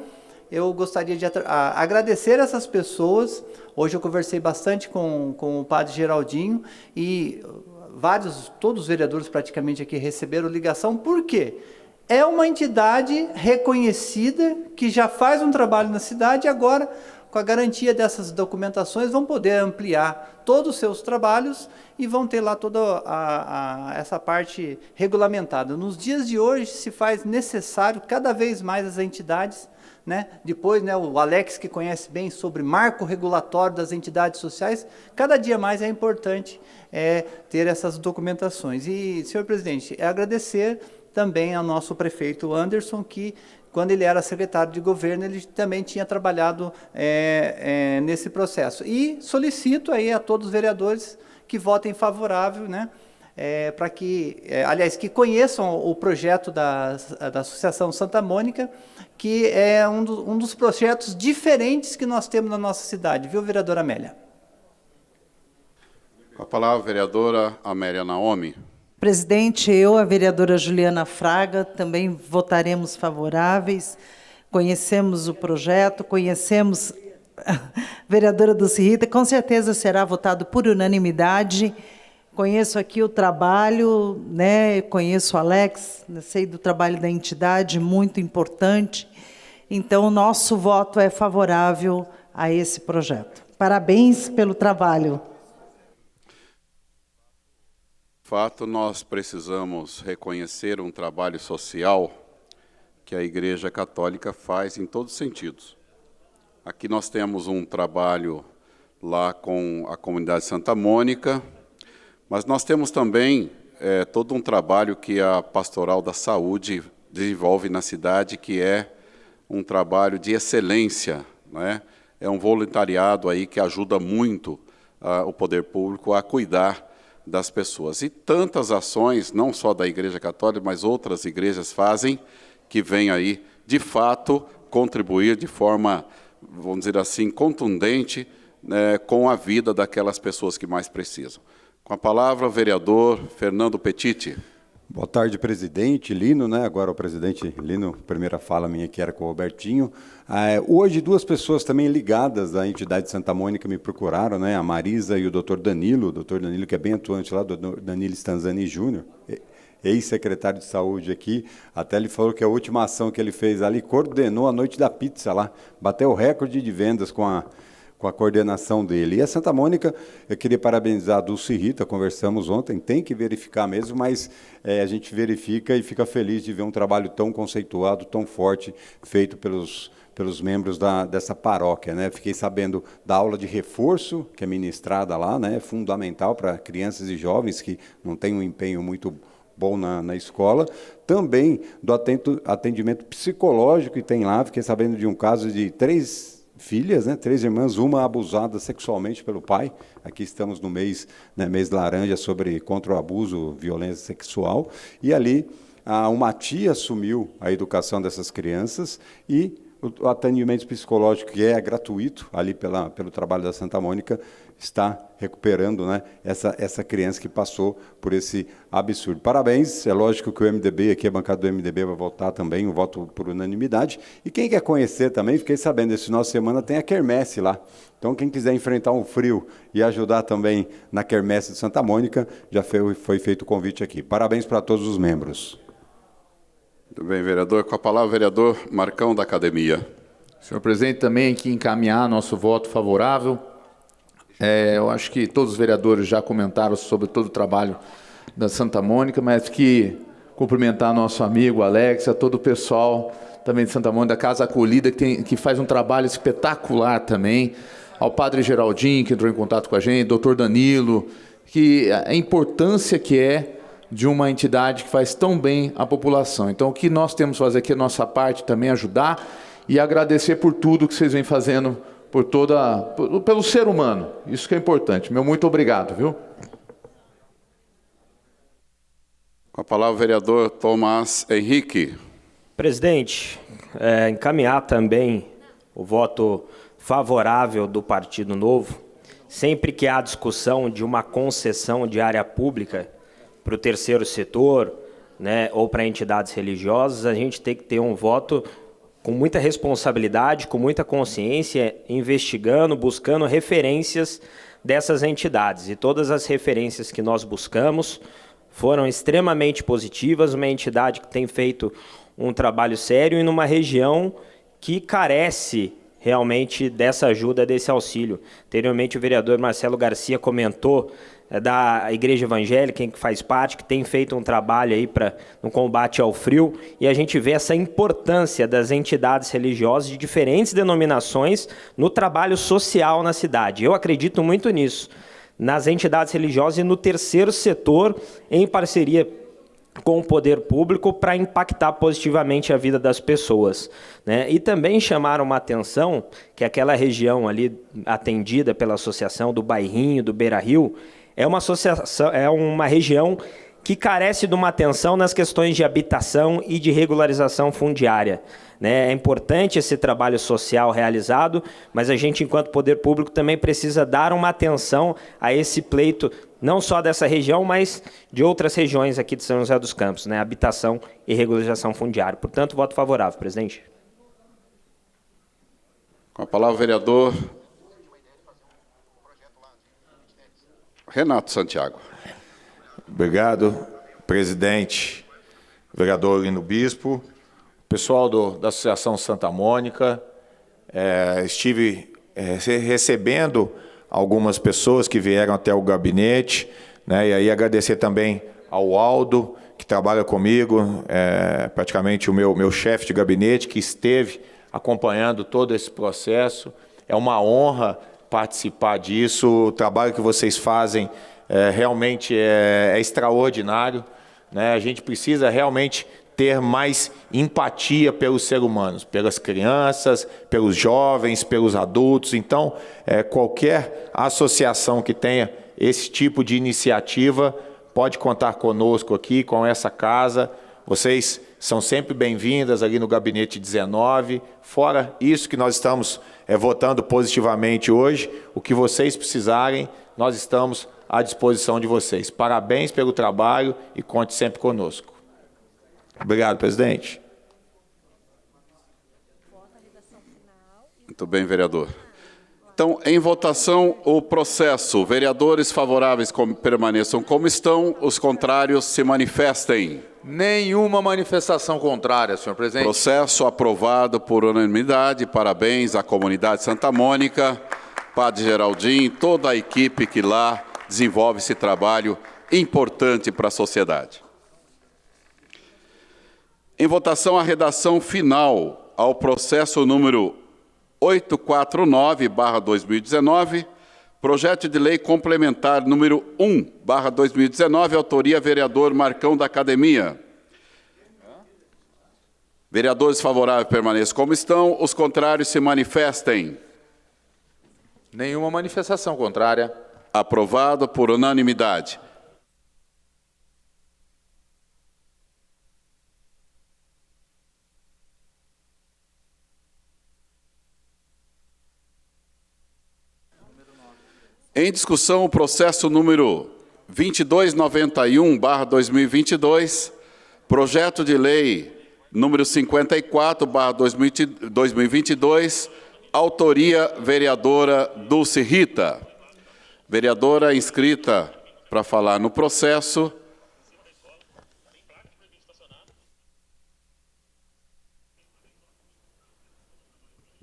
[SPEAKER 3] eu gostaria de agradecer essas pessoas. Hoje eu conversei bastante com o padre Geraldinho e todos os vereadores praticamente aqui receberam ligação. Por quê? É uma entidade reconhecida que já faz um trabalho na cidade e agora, com a garantia dessas documentações, vão poder ampliar todos os seus trabalhos e vão ter lá toda essa parte regulamentada. Nos dias de hoje se faz necessário cada vez mais as entidades, né? Depois, né, o Alex, que conhece bem sobre marco regulatório das entidades sociais, cada dia mais é importante ter essas documentações. E, senhor presidente, agradecer também ao nosso prefeito Anderson, que, quando ele era secretário de governo, ele também tinha trabalhado nesse processo. E solicito aí a todos os vereadores que votem favorável, né, para que, aliás, que conheçam o projeto da Associação Santa Mônica, que é um dos projetos diferentes que nós temos na nossa cidade, viu, vereadora Amélia?
[SPEAKER 2] Com a palavra, vereadora Amélia Naomi.
[SPEAKER 8] Presidente, eu, a vereadora Juliana Fraga, também votaremos favoráveis, conhecemos o projeto, conhecemos a vereadora Dulce Rita, com certeza será votado por unanimidade. Conheço aqui o trabalho, né? Conheço o Alex, sei do trabalho da entidade, muito importante. Então, o nosso voto é favorável a esse projeto. Parabéns pelo trabalho.
[SPEAKER 2] De fato, nós precisamos reconhecer um trabalho social que a Igreja Católica faz em todos os sentidos. Aqui nós temos um trabalho lá com a comunidade Santa Mônica, mas nós temos também todo um trabalho que a Pastoral da Saúde desenvolve na cidade, que é um trabalho de excelência, né? É um voluntariado aí que ajuda muito o poder público a cuidar das pessoas. E tantas ações, não só da Igreja Católica, mas outras igrejas fazem, que vêm aí, de fato, contribuir de forma, vamos dizer assim, contundente, né, com a vida daquelas pessoas que mais precisam. Com a palavra, o vereador Fernando Petiti.
[SPEAKER 6] Boa tarde, presidente Lino, né? Agora o presidente Lino, primeira fala minha que era com o Robertinho. Hoje, duas pessoas também ligadas à entidade de Santa Mônica me procuraram, né? A Marisa e o doutor Danilo. O doutor Danilo, que é bem atuante lá, o doutor Danilo Stanzani Júnior, ex-secretário de saúde aqui. Até ele falou que a última ação que ele fez ali, coordenou a noite da pizza lá, bateu o recorde de vendas com a coordenação dele. E a Santa Mônica, eu queria parabenizar a Dulce Rita, conversamos ontem, tem que verificar mesmo, mas a gente verifica e fica feliz de ver um trabalho tão conceituado, tão forte, feito pelos membros dessa paróquia, né? Fiquei sabendo da aula de reforço, que é ministrada lá, né? Fundamental para crianças e jovens que não têm um empenho muito bom na escola. Também do atendimento psicológico que tem lá, fiquei sabendo de um caso de 3 filhas, né, 3 irmãs, uma abusada sexualmente pelo pai. Aqui estamos no mês, né, mês laranja, contra o abuso, violência sexual. E ali, uma tia assumiu a educação dessas crianças e o atendimento psicológico, que é gratuito, ali pelo trabalho da Santa Mônica, está recuperando, né, essa criança que passou por esse absurdo. Parabéns, é lógico que o MDB, aqui a bancada do MDB vai votar também, um voto por unanimidade. E quem quer conhecer também, fiquei sabendo, esse final de semana tem a quermesse lá. Então, quem quiser enfrentar um frio e ajudar também na quermesse de Santa Mônica, já foi feito o convite aqui. Parabéns para todos os membros.
[SPEAKER 2] Muito bem, vereador. Com a palavra, o vereador Marcão, da Academia.
[SPEAKER 7] Senhor presidente, também aqui encaminhar nosso voto favorável. Eu acho que todos os vereadores já comentaram sobre todo o trabalho da Santa Mônica, mas que cumprimentar nosso amigo Alex, a todo o pessoal também de Santa Mônica, da Casa Acolhida, que faz um trabalho espetacular também, ao padre Geraldinho, que entrou em contato com a gente, doutor Danilo, que a importância que é de uma entidade que faz tão bem a população. Então, o que nós temos que fazer aqui, a nossa parte, também ajudar e agradecer por tudo que vocês vêm fazendo pelo ser humano. Isso que é importante. Meu muito obrigado, viu?
[SPEAKER 2] Com a palavra, o vereador Tomás Henrique.
[SPEAKER 11] Presidente, encaminhar também o voto favorável do Partido Novo. Sempre que há discussão de uma concessão de área pública para o terceiro setor, né, ou para entidades religiosas, a gente tem que ter um voto com muita responsabilidade, com muita consciência, investigando, buscando referências dessas entidades. E todas as referências que nós buscamos foram extremamente positivas, uma entidade que tem feito um trabalho sério e numa região que carece realmente dessa ajuda, desse auxílio. Anteriormente, o vereador Marcelo Garcia comentou da Igreja Evangélica, em que faz parte, que tem feito um trabalho aí no combate ao frio, e a gente vê essa importância das entidades religiosas de diferentes denominações no trabalho social na cidade. Eu acredito muito nisso, nas entidades religiosas e no terceiro setor, em parceria com o poder público, para impactar positivamente a vida das pessoas, né? E também chamaram uma atenção que aquela região ali atendida pela associação do Bairrinho, do Beira Rio, é uma região que carece de uma atenção nas questões de habitação e de regularização fundiária, né? É importante esse trabalho social realizado, mas a gente, enquanto poder público, também precisa dar uma atenção a esse pleito, não só dessa região, mas de outras regiões aqui de São José dos Campos, né? Habitação e regularização fundiária. Portanto, voto favorável, presidente.
[SPEAKER 2] Com a palavra, o vereador Renato Santiago.
[SPEAKER 4] Obrigado, presidente, vereador Lino Bispo, pessoal da Associação Santa Mônica. Estive recebendo algumas pessoas que vieram até o gabinete, né, e aí agradecer também ao Aldo, que trabalha comigo, praticamente o meu chefe de gabinete, que esteve acompanhando todo esse processo. É uma honra participar disso, o trabalho que vocês fazem realmente é extraordinário, né? A gente precisa realmente ter mais empatia pelos seres humanos, pelas crianças, pelos jovens, pelos adultos. Então, qualquer associação que tenha esse tipo de iniciativa, pode contar conosco aqui, com essa casa. Vocês são sempre bem-vindas ali no Gabinete 19. Fora isso que nós estamos votando positivamente hoje, o que vocês precisarem, nós estamos à disposição de vocês. Parabéns pelo trabalho e conte sempre conosco. Obrigado, presidente.
[SPEAKER 2] Muito bem, vereador. Então, em votação, o processo. Vereadores favoráveis permaneçam como estão, os contrários se manifestem.
[SPEAKER 7] Nenhuma manifestação contrária, senhor presidente.
[SPEAKER 2] Processo aprovado por unanimidade. Parabéns à comunidade Santa Mônica, Padre Geraldinho, toda a equipe que lá desenvolve esse trabalho importante para a sociedade. Em votação, a redação final ao processo número 849/2019, projeto de lei complementar número 1/2019, autoria vereador Marcão da Academia. Vereadores favoráveis permaneçam como estão, os contrários se manifestem.
[SPEAKER 7] Nenhuma manifestação contrária.
[SPEAKER 2] Aprovado por unanimidade. Em discussão, o processo número 2291/2022, projeto de lei número 54/2022, autoria vereadora Dulce Rita. Vereadora inscrita para falar no processo.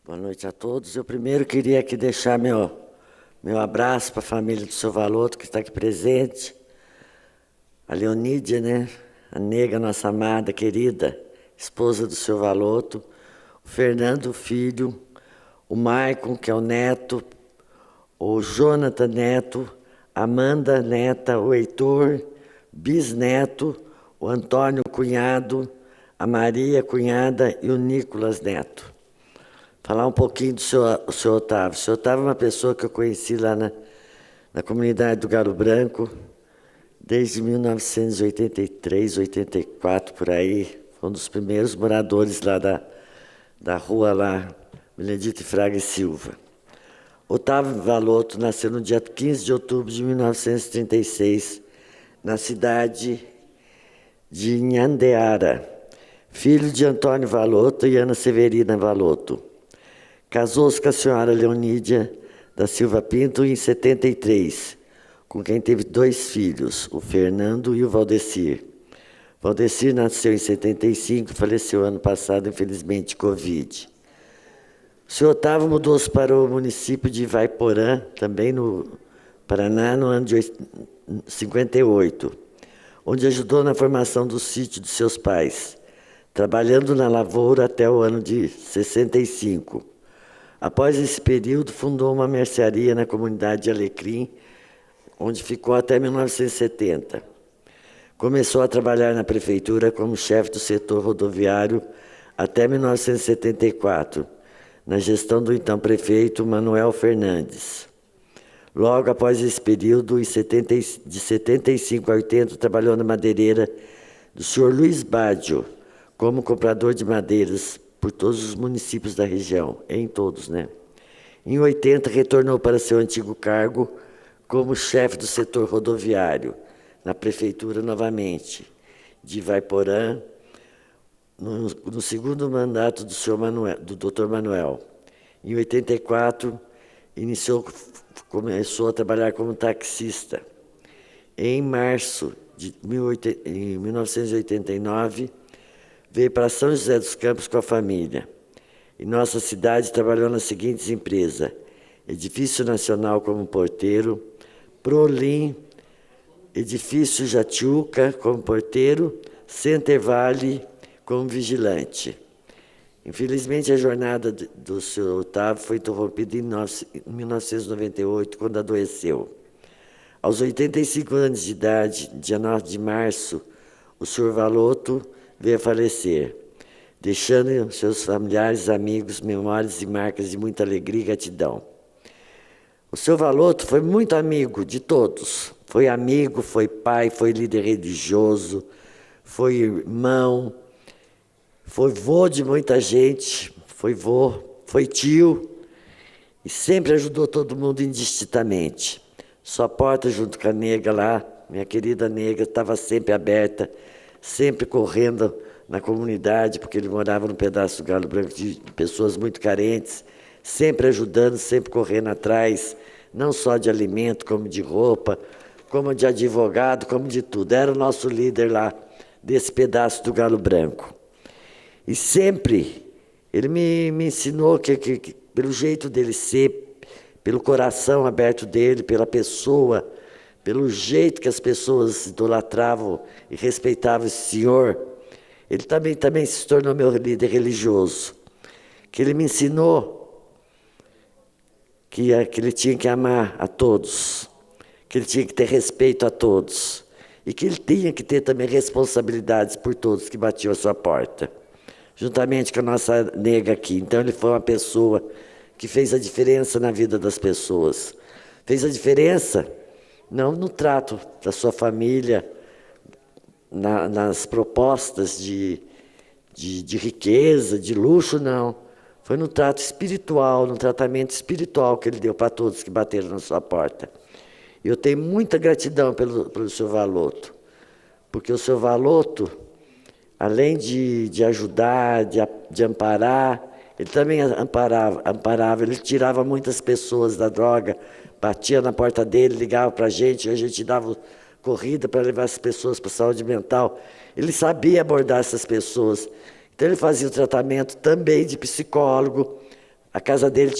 [SPEAKER 5] Boa noite a todos. Eu primeiro queria aqui deixar meu abraço para a família do seu Valoto, que está aqui presente. A Leonídia, né? A nega, nossa amada, querida, esposa do seu Valoto. O Fernando, filho. O Maicon, que é o neto. O Jonathan, neto. A Amanda, neta. O Heitor, bisneto. O Antônio, cunhado. A Maria, cunhada. E o Nicolas, neto. Falar um pouquinho do senhor Otávio. O senhor Otávio é uma pessoa que eu conheci lá na comunidade do Galo Branco, desde 1983, 84, por aí. Foi um dos primeiros moradores lá da rua lá, Benedito Fraga e Silva. Otávio Valoto nasceu no dia 15 de outubro de 1936, na cidade de Nhandeara, filho de Antônio Valoto e Ana Severina Valoto. Casou-se com a senhora Leonídia da Silva Pinto em 73, com quem teve 2 filhos, o Fernando e o Valdecir. Valdecir nasceu em 75, faleceu ano passado, infelizmente, de Covid. O senhor Otávio mudou-se para o município de Ivaiporã, também no Paraná, no ano de 58, onde ajudou na formação do sítio de seus pais, trabalhando na lavoura até o ano de 65. Após esse período, fundou uma mercearia na comunidade de Alecrim, onde ficou até 1970. Começou a trabalhar na prefeitura como chefe do setor rodoviário até 1974, na gestão do então prefeito Manuel Fernandes. Logo após esse período, de 75 a 80, trabalhou na madeireira do senhor Luiz Baggio, como comprador de madeiras por todos os municípios da região, em todos, né? Em 80, retornou para seu antigo cargo como chefe do setor rodoviário, na prefeitura novamente, de Ivaiporã, no segundo mandato do Dr. Manuel. Em 84, começou a trabalhar como taxista. Em março de 1989, veio para São José dos Campos com a família. Em nossa cidade, trabalhou nas seguintes empresas: Edifício Nacional como porteiro, Prolim, Edifício Jatiuca como porteiro, Center Vale como vigilante. Infelizmente, a jornada do senhor Otávio foi interrompida em 1998, quando adoeceu. Aos 85 anos de idade, dia 9 de março, o senhor Valoto veio a falecer, deixando seus familiares, amigos, memórias e marcas de muita alegria e gratidão. O seu Valoto foi muito amigo de todos. Foi amigo, foi pai, foi líder religioso, foi irmão, foi vô de muita gente, foi vô, foi tio, e sempre ajudou todo mundo indistintamente. Sua porta junto com a nega lá, minha querida nega, estava sempre aberta, sempre correndo na comunidade, porque ele morava no pedaço do Galo Branco de pessoas muito carentes, sempre ajudando, sempre correndo atrás, não só de alimento, como de roupa, como de advogado, como de tudo. Era o nosso líder lá, desse pedaço do Galo Branco. E sempre ele me ensinou que pelo jeito dele ser, pelo coração aberto dele, pela pessoa, pelo jeito que as pessoas idolatravam e respeitavam esse senhor, ele também se tornou meu líder religioso. Que ele me ensinou que ele tinha que amar a todos, que ele tinha que ter respeito a todos e que ele tinha que ter também responsabilidades por todos que batiam a sua porta, juntamente com a nossa nega aqui. Então ele foi uma pessoa que fez a diferença na vida das pessoas. Fez a diferença não no trato da sua família, nas propostas de riqueza, de luxo, não. Foi no trato espiritual, no tratamento espiritual que ele deu para todos que bateram na sua porta. Eu tenho muita gratidão pelo seu Valoto, porque o seu Valoto, além de ajudar, de amparar, ele também amparava, ele tirava muitas pessoas da droga, batia na porta dele, ligava para a gente dava corrida para levar as pessoas para a saúde mental. Ele sabia abordar essas pessoas. Então ele fazia o tratamento também de psicólogo. A casa dele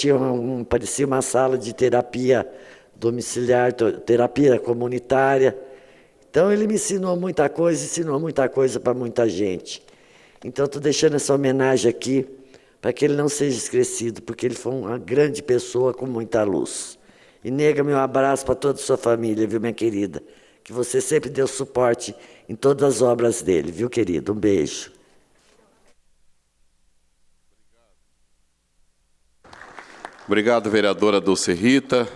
[SPEAKER 5] parecia uma sala de terapia domiciliar, terapia comunitária. Então ele me ensinou muita coisa para muita gente. Então estou deixando essa homenagem aqui para que ele não seja esquecido, porque ele foi uma grande pessoa com muita luz. E nega meu abraço para toda a sua família, viu, minha querida? Que você sempre deu suporte em todas as obras dele, viu, querido? Um beijo.
[SPEAKER 2] Obrigado, vereadora Dulce Rita.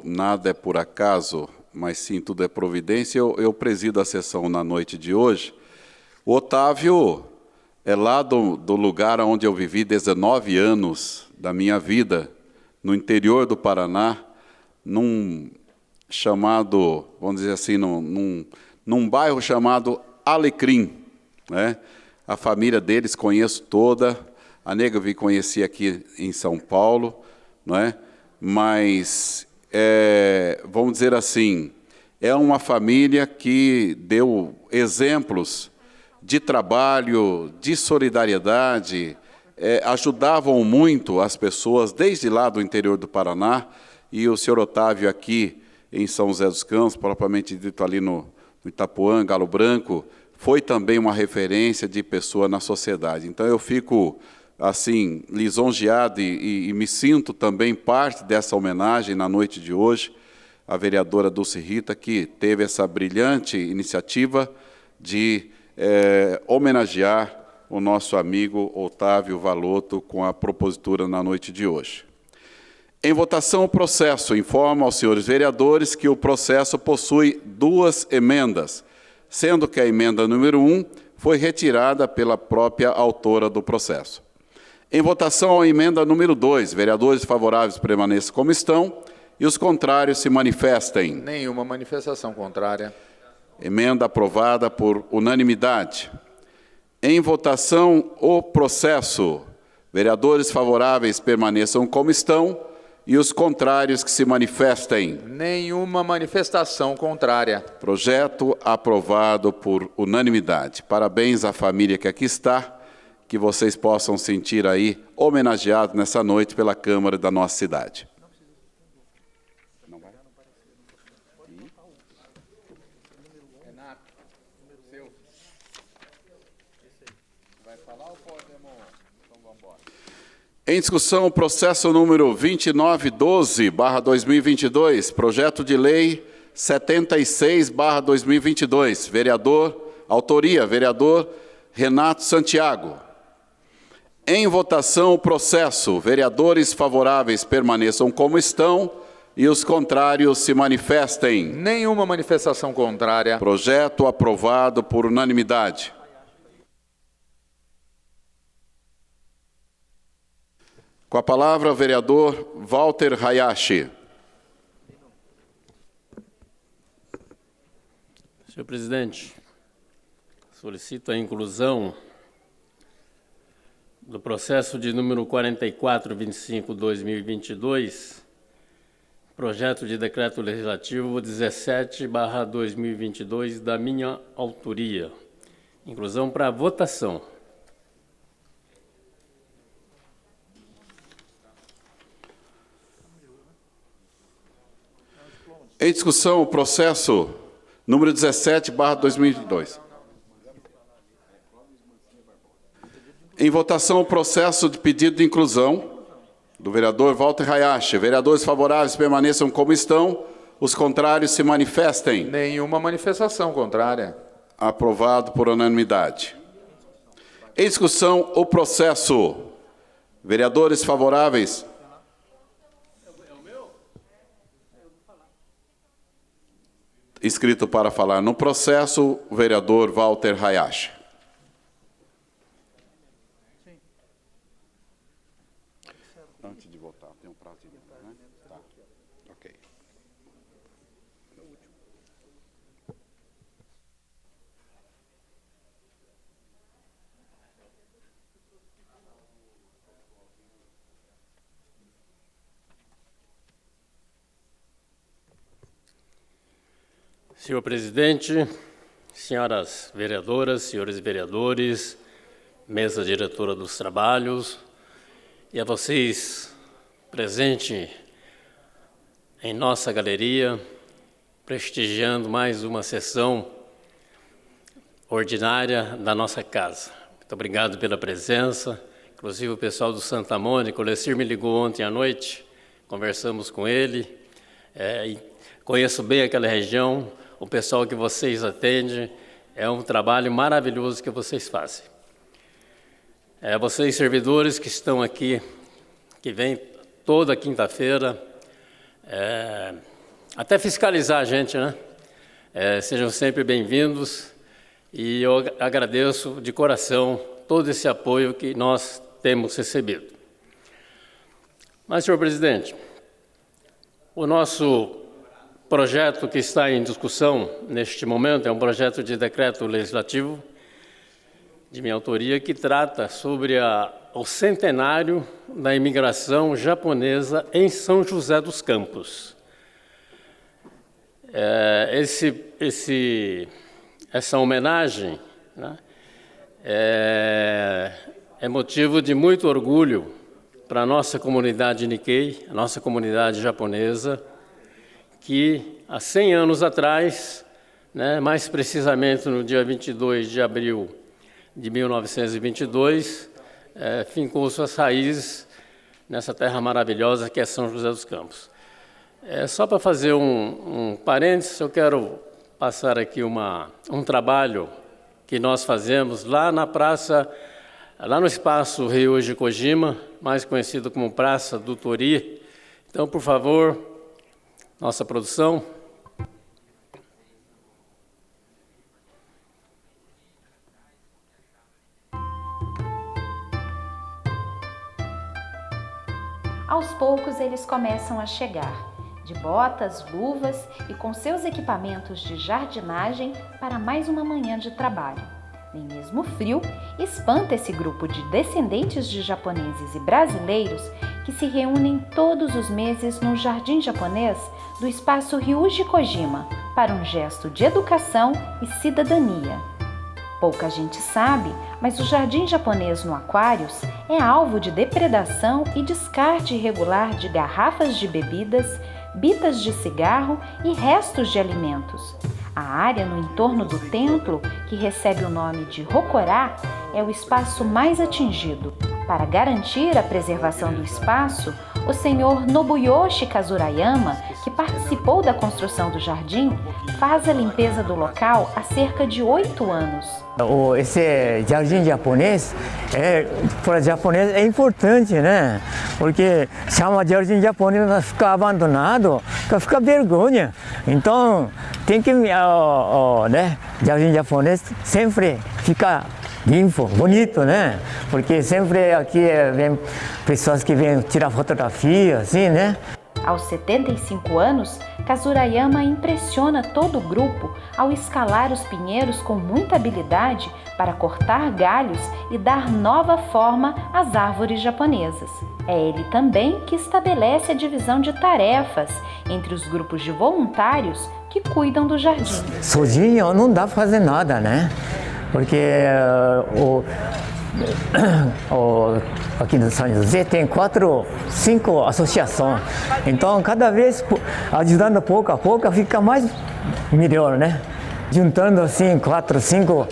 [SPEAKER 2] Nada é por acaso, mas sim tudo é providência. Eu presido a sessão na noite de hoje. O Otávio é lá do lugar onde eu vivi 19 anos da minha vida, no interior do Paraná, num chamado, vamos dizer assim, num bairro chamado Alecrim, né? A família deles conheço toda, a nega eu vi conhecer aqui em São Paulo, não é? Mas, vamos dizer assim, é uma família que deu exemplos de trabalho, de solidariedade, ajudavam muito as pessoas desde lá do interior do Paraná, e o senhor Otávio aqui em São José dos Campos, propriamente dito ali no Itapuã, Galo Branco, foi também uma referência de pessoa na sociedade. Então eu fico assim lisonjeado e me sinto também parte dessa homenagem na noite de hoje, a vereadora Dulce Rita, que teve essa brilhante iniciativa de homenagear o nosso amigo Otávio Valoto com a propositura na noite de hoje. Em votação, o processo informa aos senhores vereadores que o processo possui 2 emendas, sendo que a emenda número 1 foi retirada pela própria autora do processo. Em votação, a emenda número 2, vereadores favoráveis permaneçam como estão e os contrários se manifestem.
[SPEAKER 7] Nenhuma manifestação contrária.
[SPEAKER 2] Emenda aprovada por unanimidade. Em votação, o processo. Vereadores favoráveis permaneçam como estão e os contrários que se manifestem.
[SPEAKER 7] Nenhuma manifestação contrária.
[SPEAKER 2] Projeto aprovado por unanimidade. Parabéns à família que aqui está, que vocês possam sentir aí homenageados nessa noite pela Câmara da nossa cidade. Em discussão, o processo número 2912/2022, projeto de lei 76/2022, autoria, vereador Renato Santiago. Em votação, o processo. Vereadores favoráveis permaneçam como estão e os contrários se manifestem.
[SPEAKER 7] Nenhuma manifestação contrária.
[SPEAKER 2] Projeto aprovado por unanimidade. Com a palavra, o vereador Walter Hayashi.
[SPEAKER 12] Senhor presidente, solicito a inclusão do processo de número 4425/2022, projeto de decreto legislativo 17/2022, da minha autoria. Inclusão para votação.
[SPEAKER 2] Em discussão, o processo número 17/2022. Em votação, o processo de pedido de inclusão do vereador Walter Hayashi. Vereadores favoráveis permaneçam como estão, os contrários se manifestem.
[SPEAKER 7] Nenhuma manifestação contrária.
[SPEAKER 2] Aprovado por unanimidade. Em discussão, o processo. Vereadores favoráveis. Inscrito para falar no processo, o vereador Walter Hayashi. Antes de votar, tem um prazo de votar, né? Tá. Ok.
[SPEAKER 12] Senhor presidente, senhoras vereadoras, senhores vereadores, mesa diretora dos trabalhos, e a vocês presentes em nossa galeria, prestigiando mais uma sessão ordinária da nossa casa. Muito obrigado pela presença, inclusive o pessoal do Santa Mônica. O Lecir me ligou ontem à noite, conversamos com ele, e conheço bem aquela região. O pessoal que vocês atendem, é um trabalho maravilhoso que vocês fazem. Vocês, servidores que estão aqui, que vêm toda quinta-feira, até fiscalizar a gente, né? Sejam sempre bem-vindos e eu agradeço de coração todo esse apoio que nós temos recebido. Mas, senhor presidente, o nosso projeto que está em discussão neste momento é um projeto de decreto legislativo de minha autoria que trata sobre o centenário da imigração japonesa em São José dos Campos. Essa homenagem, né, é motivo de muito orgulho para a nossa comunidade Nikkei, a nossa comunidade japonesa, que há 100 anos atrás, né, mais precisamente no dia 22 de abril de 1922, fincou suas raízes nessa terra maravilhosa que é São José dos Campos. Só para fazer um parênteses, eu quero passar aqui um trabalho que nós fazemos lá na praça, lá no espaço Ryuji Kojima, mais conhecido como Praça do Tori. Então, por favor, nossa produção.
[SPEAKER 13] Aos poucos eles começam a chegar, de botas, luvas e com seus equipamentos de jardinagem para mais uma manhã de trabalho. Nem mesmo o frio espanta esse grupo de descendentes de japoneses e brasileiros que se reúnem todos os meses no jardim japonês do espaço Ryuji Kojima para um gesto de educação e cidadania. Pouca gente sabe, mas o jardim japonês no Aquários é alvo de depredação e descarte irregular de garrafas de bebidas, bitas de cigarro e restos de alimentos. A área no entorno do templo, que recebe o nome de Rokorá, é o espaço mais atingido. Para garantir a preservação do espaço, O senhor Nobuyoshi Kazurayama, que participou da construção do jardim, faz a limpeza do local há cerca de 8 anos.
[SPEAKER 14] Esse jardim japonês, para japonês é importante, né? Porque chama jardim japonês, mas fica abandonado, fica vergonha. Então, tem que, né? Jardim japonês sempre fica limpo, bonito, né? Porque sempre aqui vem pessoas que vêm tirar fotografia, assim, né?
[SPEAKER 13] Aos 75 anos, Kazurayama impressiona todo o grupo ao escalar os pinheiros com muita habilidade para cortar galhos e dar nova forma às árvores japonesas. É ele também que estabelece a divisão de tarefas entre os grupos de voluntários que cuidam do jardim.
[SPEAKER 14] Sozinho não dá para fazer nada, né? Porque aqui no São José tem 4, 5 associações. Então, cada vez ajudando pouco a pouco fica mais melhor, né? Juntando assim 4, 5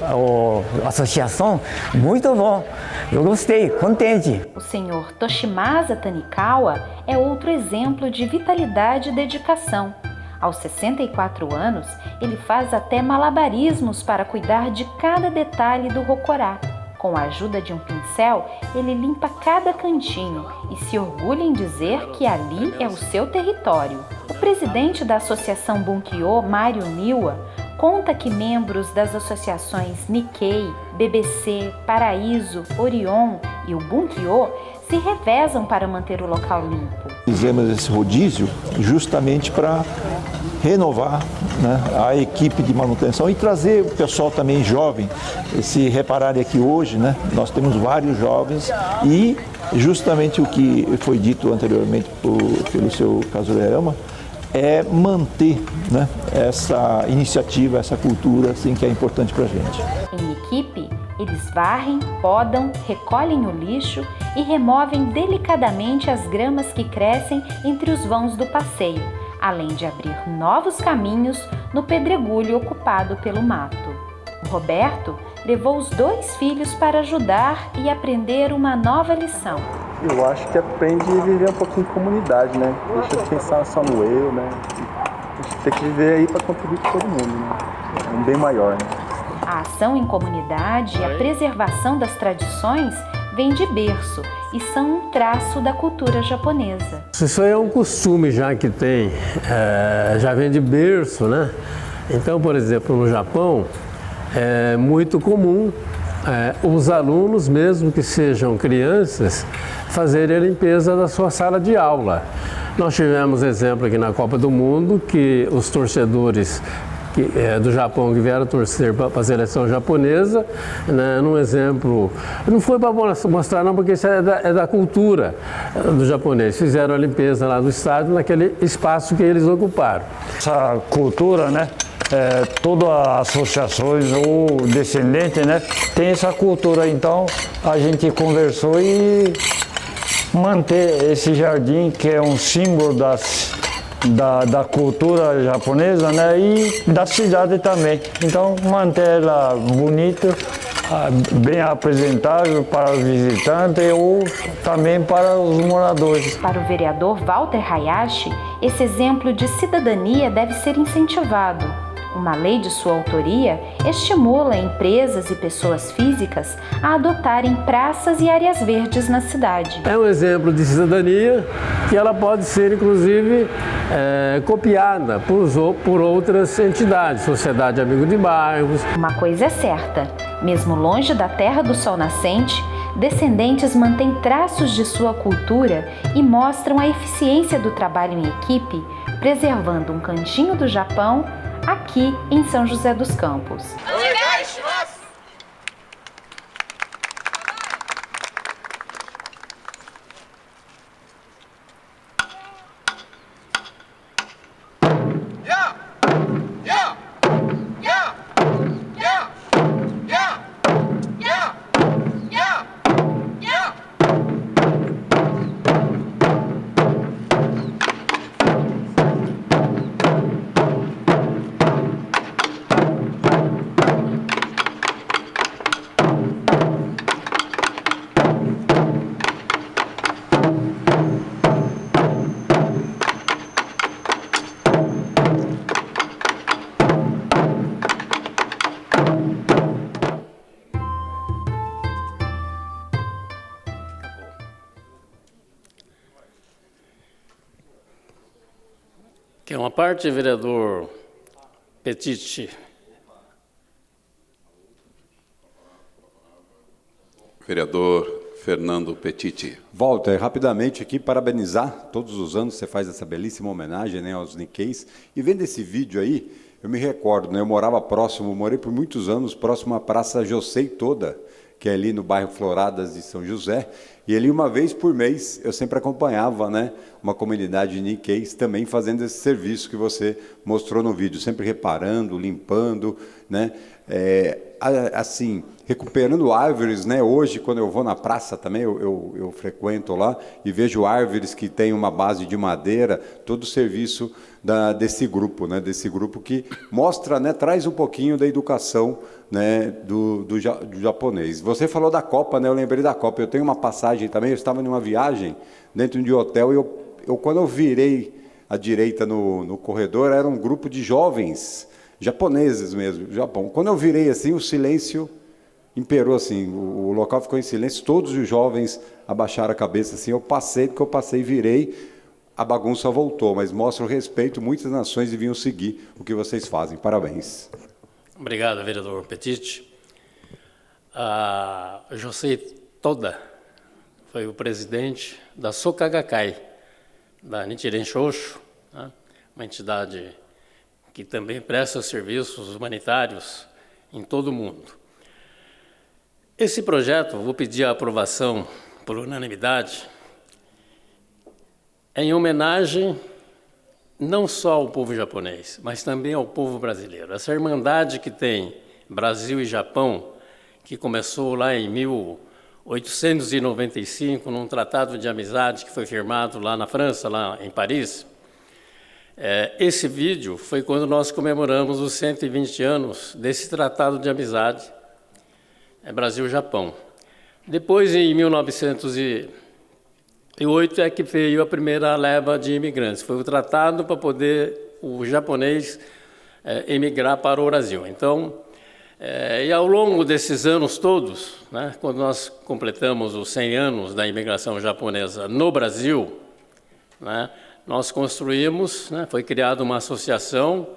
[SPEAKER 14] associações, muito bom. Eu gostei, contente.
[SPEAKER 13] O senhor Toshimasa Tanikawa é outro exemplo de vitalidade e dedicação. Aos 64 anos, ele faz até malabarismos para cuidar de cada detalhe do rocorá. Com a ajuda de um pincel, ele limpa cada cantinho e se orgulha em dizer que ali é o seu território. O presidente da Associação Bunkyo, Mário Niwa, conta que membros das associações Nikkei, BBC, Paraíso, Orion e o Bunkyo se revezam para manter o local limpo.
[SPEAKER 15] Fizemos esse rodízio justamente para renovar, né, a equipe de manutenção e trazer o pessoal também jovem. Se repararem aqui hoje, né, nós temos vários jovens e justamente o que foi dito anteriormente pelo seu Kazurayama é manter, né, essa iniciativa, essa cultura assim, que é importante para a gente.
[SPEAKER 13] Em equipe, eles varrem, podam, recolhem o lixo e removem delicadamente as gramas que crescem entre os vãos do passeio, além de abrir novos caminhos no pedregulho ocupado pelo mato. O Roberto levou os 2 filhos para ajudar e aprender uma nova lição.
[SPEAKER 16] Eu acho que aprende a viver um pouquinho em comunidade, né? Deixa de pensar só no eu, né? A gente tem que viver aí para contribuir com todo mundo, né? É um bem maior, né?
[SPEAKER 13] A ação em comunidade e a preservação das tradições vem de berço e são um traço da cultura japonesa.
[SPEAKER 17] Isso aí é um costume já que tem, já vem de berço, né? Então, por exemplo, no Japão, é muito comum os alunos, mesmo que sejam crianças, fazerem a limpeza da sua sala de aula. Nós tivemos exemplo aqui na Copa do Mundo que os torcedores do Japão que vieram torcer para a seleção japonesa, né, num exemplo, não foi para mostrar não, porque isso é da cultura do japonês, fizeram a limpeza lá do estádio, naquele espaço que eles ocuparam.
[SPEAKER 18] Essa cultura, né, todas as associações ou descendentes, né, tem essa cultura, então a gente conversou e manter esse jardim que é um símbolo da cultura japonesa, né, e da cidade também. Então, manter ela bonita, bem apresentável para os visitantes ou também para os moradores.
[SPEAKER 13] Para o vereador Walter Hayashi, esse exemplo de cidadania deve ser incentivado. Uma lei de sua autoria estimula empresas e pessoas físicas a adotarem praças e áreas verdes na cidade.
[SPEAKER 17] É um exemplo de cidadania que ela pode ser, inclusive, copiada por outras entidades, Sociedade Amigo de Bairros.
[SPEAKER 13] Uma coisa é certa, mesmo longe da terra do sol nascente, descendentes mantêm traços de sua cultura e mostram a eficiência do trabalho em equipe, preservando um cantinho do Japão aqui em São José dos Campos.
[SPEAKER 12] Que é uma parte, vereador Petit.
[SPEAKER 2] Vereador Fernando Petit.
[SPEAKER 6] Walter, rapidamente aqui, parabenizar. Todos os anos você faz essa belíssima homenagem, né, aos Nikkeis. E vendo esse vídeo aí, eu me recordo, né, eu morei por muitos anos próximo à Praça Josei toda, que é ali no bairro Floradas de São José. E ali, uma vez por mês, eu sempre acompanhava, né, uma comunidade de Nikkeis também fazendo esse serviço que você mostrou no vídeo, sempre reparando, limpando, né, assim, recuperando árvores, né? Hoje, quando eu vou na praça também, eu frequento lá e vejo árvores que têm uma base de madeira, todo o serviço desse grupo, né? Desse grupo que mostra, né? Traz um pouquinho da educação, né? do japonês. Você falou da Copa, né? Eu lembrei da Copa. Eu tenho uma passagem também, eu estava em uma viagem dentro de um hotel e quando eu virei à direita no corredor, era um grupo de jovens japoneses mesmo, Japão. Quando eu virei assim, o silêncio imperou assim, o local ficou em silêncio, todos os jovens abaixaram a cabeça assim, eu passei, virei, a bagunça voltou, mas mostra o respeito, muitas nações deviam seguir o que vocês fazem. Parabéns.
[SPEAKER 12] Obrigado, vereador Petit. A Josei Toda foi o presidente da Soka Gakkai, da Nichiren Shoshu, né? Uma entidade que também presta serviços humanitários em todo o mundo. Esse projeto, vou pedir a aprovação por unanimidade, é em homenagem não só ao povo japonês, mas também ao povo brasileiro. Essa irmandade que tem Brasil e Japão, que começou lá em 1895, num tratado de amizade que foi firmado lá na França, lá em Paris. Esse vídeo foi quando nós comemoramos os 120 anos desse tratado de amizade Brasil-Japão. Depois, em 1908, é que veio a primeira leva de imigrantes. Foi o tratado para poder o japonês emigrar para o Brasil. Então, e ao longo desses anos todos, né, quando nós completamos os 100 anos da imigração japonesa no Brasil, né, nós construímos, né, foi criada uma associação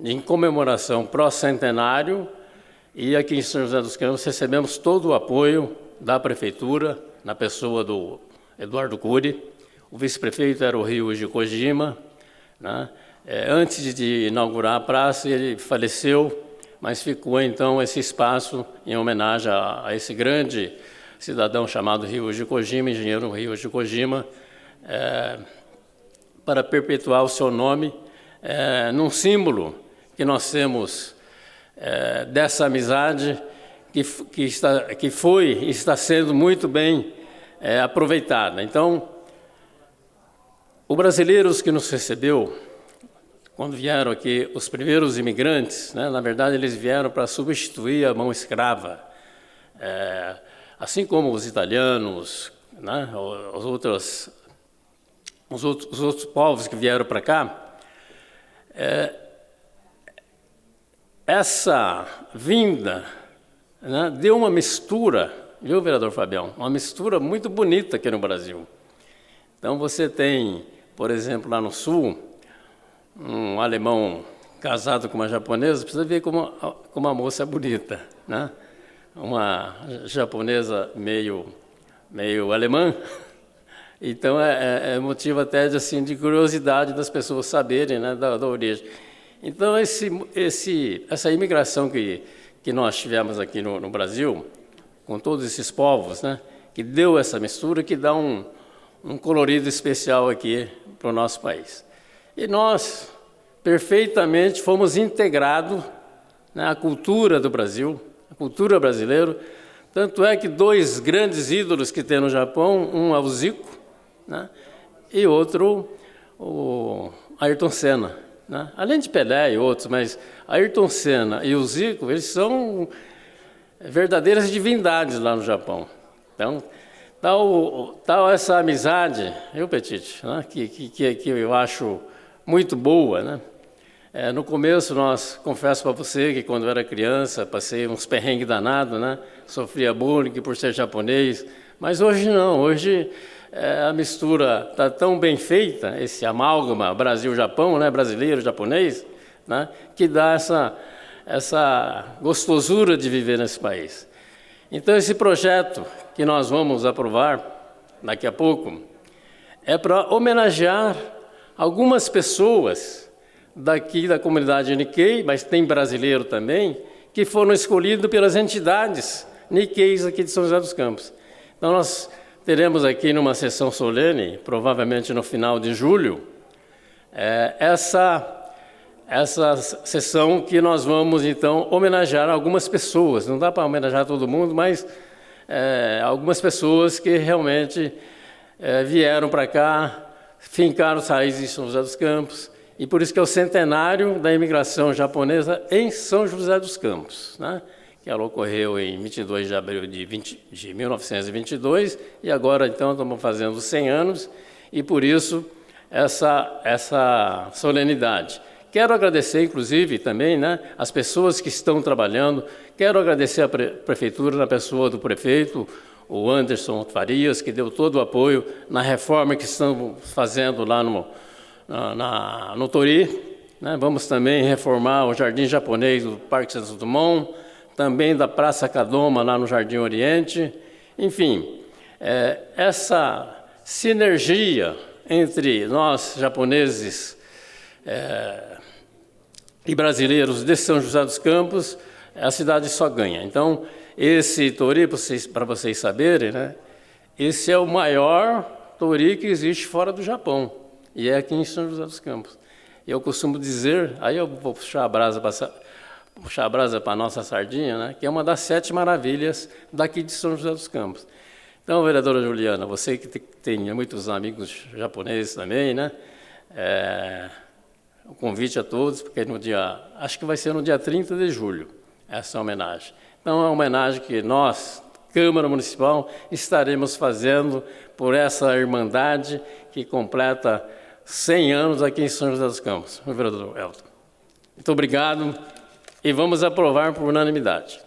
[SPEAKER 12] em comemoração pró-centenário, e aqui em São José dos Campos recebemos todo o apoio da prefeitura, na pessoa do Eduardo Cury. O vice-prefeito era o Ryuji Kojima, né? Antes de inaugurar a praça, ele faleceu, mas ficou então esse espaço em homenagem a esse grande cidadão chamado Ryuji Kojima, engenheiro Ryuji Kojima, para perpetuar o seu nome num símbolo que nós temos dessa amizade que foi e está sendo muito bem aproveitada. Então, os brasileiros que nos recebeu, quando vieram aqui, os primeiros imigrantes, né, na verdade, eles vieram para substituir a mão escrava, assim como os italianos, né, os outros povos que vieram para cá. Essa vinda, né, deu uma mistura, viu, vereador Fabião? Uma mistura muito bonita aqui no Brasil. Então, você tem, por exemplo, lá no Sul, um alemão casado com uma japonesa, precisa ver como a moça é bonita, né? Uma japonesa meio alemã. Então, é motivo até de curiosidade das pessoas saberem, né, da origem. Então, essa imigração que nós tivemos aqui no Brasil, com todos esses povos, né, que deu essa mistura, que dá um colorido especial aqui para o nosso país. E nós, perfeitamente, fomos integrados, né, à cultura do Brasil, à cultura brasileira. Tanto é que dois grandes ídolos que tem no Japão, um é o Zico, né, e outro, o Ayrton Senna, né? Além de Pelé e outros, mas Ayrton Senna e o Zico, eles são verdadeiras divindades lá no Japão. Então, tal essa amizade, Petit, né, que eu acho muito boa, né? No começo, confesso para você que quando eu era criança, passei uns perrengues danados, né? Sofria bullying por ser japonês, mas hoje não, hoje a mistura está tão bem feita, esse amálgama Brasil-Japão, né, brasileiro-japonês, né, que dá essa gostosura de viver nesse país. Então, esse projeto que nós vamos aprovar daqui a pouco é para homenagear algumas pessoas daqui da comunidade Nikkei, mas tem brasileiro também, que foram escolhidos pelas entidades Nikkeis aqui de São José dos Campos. Então, nós teremos aqui numa sessão solene, provavelmente no final de julho, essa sessão que nós vamos, então, homenagear algumas pessoas. Não dá para homenagear todo mundo, mas algumas pessoas que realmente vieram para cá, fincaram as raízes em São José dos Campos, e por isso que é o centenário da imigração japonesa em São José dos Campos, né? Que ela ocorreu em 22 de abril de 1922, e agora, então, estamos fazendo 100 anos, e por isso essa solenidade. Quero agradecer, inclusive, também, né, as pessoas que estão trabalhando, quero agradecer à Prefeitura, na pessoa do prefeito, o Anderson Farias, que deu todo o apoio na reforma que estamos fazendo lá no Tori, né? Vamos também reformar o Jardim Japonês do Parque Santos Dumont, também da Praça Kadoma, lá no Jardim Oriente. Enfim, essa sinergia entre nós, japoneses e brasileiros de São José dos Campos, a cidade só ganha. Então, esse Tori, para vocês saberem, né, esse é o maior Tori que existe fora do Japão, e é aqui em São José dos Campos. Eu costumo dizer, aí eu vou puxar a brasa para a nossa sardinha, né, que é uma das 7 maravilhas daqui de São José dos Campos. Então, vereadora Juliana, você que tem muitos amigos japoneses também, né, o convite a todos, porque acho que vai ser no dia 30 de julho, essa homenagem. Então, é uma homenagem que nós, Câmara Municipal, estaremos fazendo por essa irmandade que completa 100 anos aqui em São José dos Campos. O vereador Elton. Muito obrigado e vamos aprovar por unanimidade.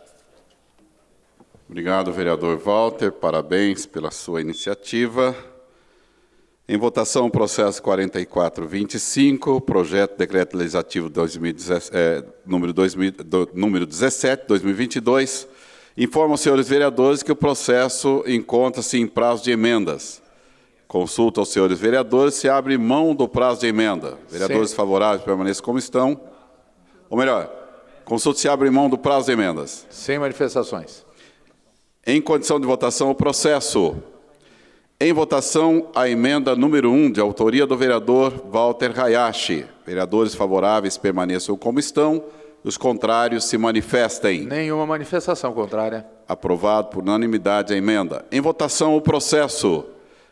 [SPEAKER 2] Obrigado, vereador Walter. Parabéns pela sua iniciativa. Em votação, o processo 4425, projeto de decreto legislativo 2017, número 17, 2022, informa aos senhores vereadores que o processo encontra-se em prazo de emendas. Consulta aos senhores vereadores se abre mão do prazo de emenda. Vereadores favoráveis permaneçam como estão. Ou melhor, consulta se abre mão do prazo de emendas.
[SPEAKER 7] Sem manifestações.
[SPEAKER 2] Em condição de votação, o processo. Em votação, a emenda número 1, de autoria do vereador Walter Hayashi. Vereadores favoráveis permaneçam como estão, os contrários se manifestem.
[SPEAKER 7] Nenhuma manifestação contrária.
[SPEAKER 2] Aprovado por unanimidade a emenda. Em votação, o processo.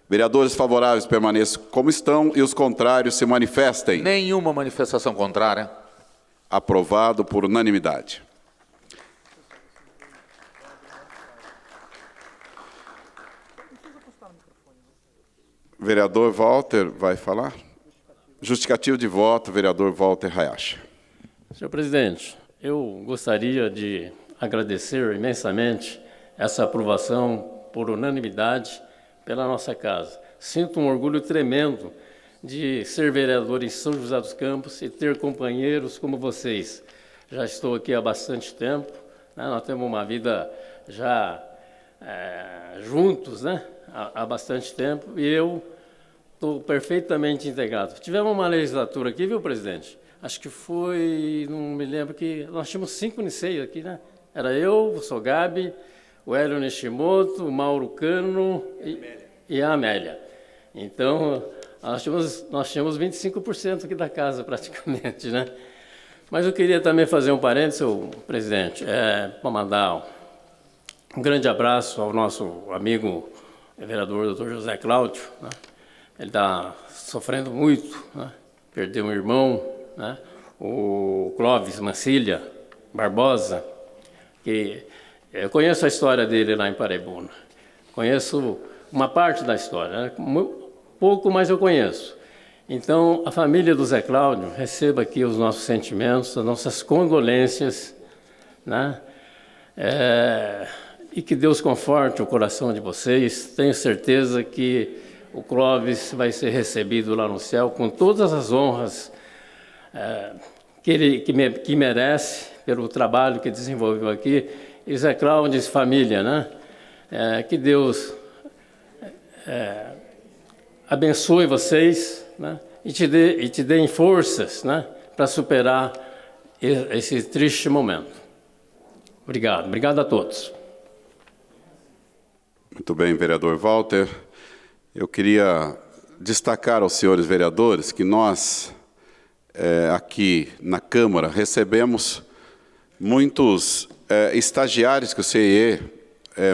[SPEAKER 2] Vereadores favoráveis permaneçam como estão e os contrários se manifestem.
[SPEAKER 7] Nenhuma manifestação contrária.
[SPEAKER 2] Aprovado por unanimidade. Vereador Walter vai falar? Justificativo de voto, vereador Walter Hayashi.
[SPEAKER 12] Senhor presidente, eu gostaria de agradecer imensamente essa aprovação por unanimidade pela nossa casa. Sinto um orgulho tremendo de ser vereador em São José dos Campos e ter companheiros como vocês. Já estou aqui há bastante tempo, né? Nós temos uma vida já juntos, né? Há bastante tempo, e eu estou perfeitamente integrado. Tivemos uma legislatura aqui, viu, presidente? Acho que foi, não me lembro, que nós tínhamos 5 Nicei aqui, né? Era eu, o Sogabe, o Hélio Nishimoto, o Mauro Cano e a Amélia. Então, nós tínhamos 25% aqui da casa, praticamente, né? Mas eu queria também fazer um parênteses, senhor presidente, para mandar um grande abraço ao nosso amigo vereador doutor José Cláudio, né? Ele está sofrendo muito, né? Perdeu um irmão, né? O Clóvis Mancilha Barbosa, que eu conheço a história dele lá em Paraibuna. Conheço uma parte da história, né? Pouco, mas eu conheço. Então, a família do Zé Cláudio, receba aqui os nossos sentimentos, as nossas condolências, né? E que Deus conforte o coração de vocês. Tenho certeza que o Clóvis vai ser recebido lá no céu com todas as honras que merece pelo trabalho que desenvolveu aqui. E Zé Cláudio e família, né? Que Deus abençoe vocês, né? E te dê forças, né? Para superar esse triste momento. Obrigado. Obrigado a todos.
[SPEAKER 2] Muito bem, vereador Walter. Eu queria destacar aos senhores vereadores que nós, aqui na Câmara, recebemos muitos estagiários que o CIE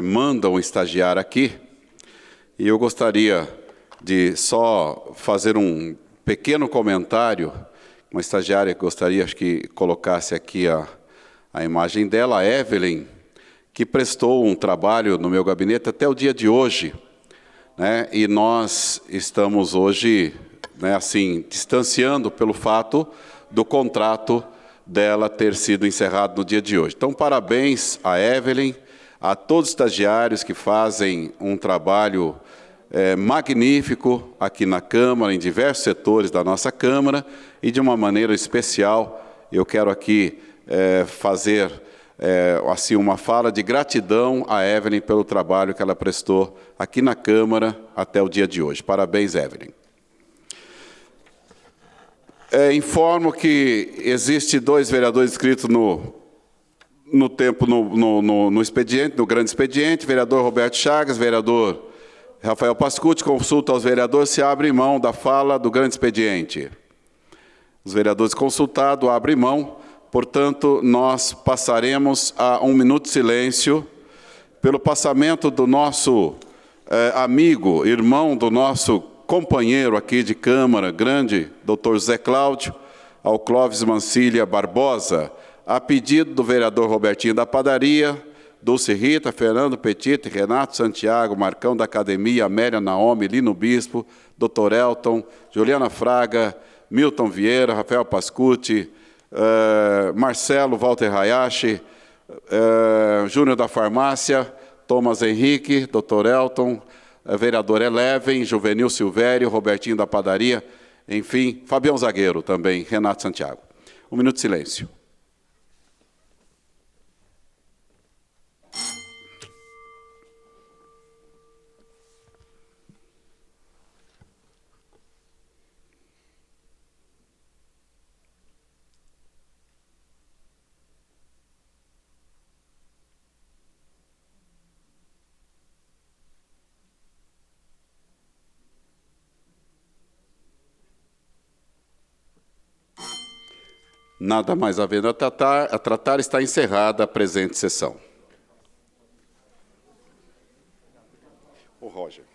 [SPEAKER 2] mandam estagiar aqui. E eu gostaria de só fazer um pequeno comentário. Uma estagiária que gostaria, acho que colocasse aqui a imagem dela, a Evelyn, que prestou um trabalho no meu gabinete até o dia de hoje, né? E nós estamos hoje, né, assim, distanciando pelo fato do contrato dela ter sido encerrado no dia de hoje. Então, parabéns a Evelyn, a todos os estagiários que fazem um trabalho magnífico aqui na Câmara, em diversos setores da nossa Câmara, e de uma maneira especial, eu quero aqui fazer assim, uma fala de gratidão a Evelyn pelo trabalho que ela prestou aqui na Câmara até o dia de hoje. Parabéns, Evelyn. Informo que existe 2 vereadores inscritos no expediente, no grande expediente, vereador Roberto Chagas, vereador Rafael Pascucci. Consulta aos vereadores se abre mão da fala do grande expediente. Os vereadores consultados abrem mão, portanto, nós passaremos a 1 minuto de silêncio pelo passamento do nosso amigo, irmão do nosso companheiro aqui de Câmara, grande doutor Zé Cláudio, ao Clóvis Mancilha Barbosa, a pedido do vereador Robertinho da Padaria, Dulce Rita, Fernando Petit, Renato Santiago, Marcão da Academia, Amélia Naomi, Lino Bispo, Dr. Elton, Juliana Fraga, Milton Vieira, Rafael Pascucci, Marcelo Walter Hayashi, Júnior da Farmácia, Thomas Henrique, Dr. Elton, vereador Eleven, Juvenil Silvério, Robertinho da Padaria, enfim, Fabião Zagueiro também, Renato Santiago. 1 minuto de silêncio. Nada mais havendo a tratar, está encerrada a presente sessão. Ô, Roger.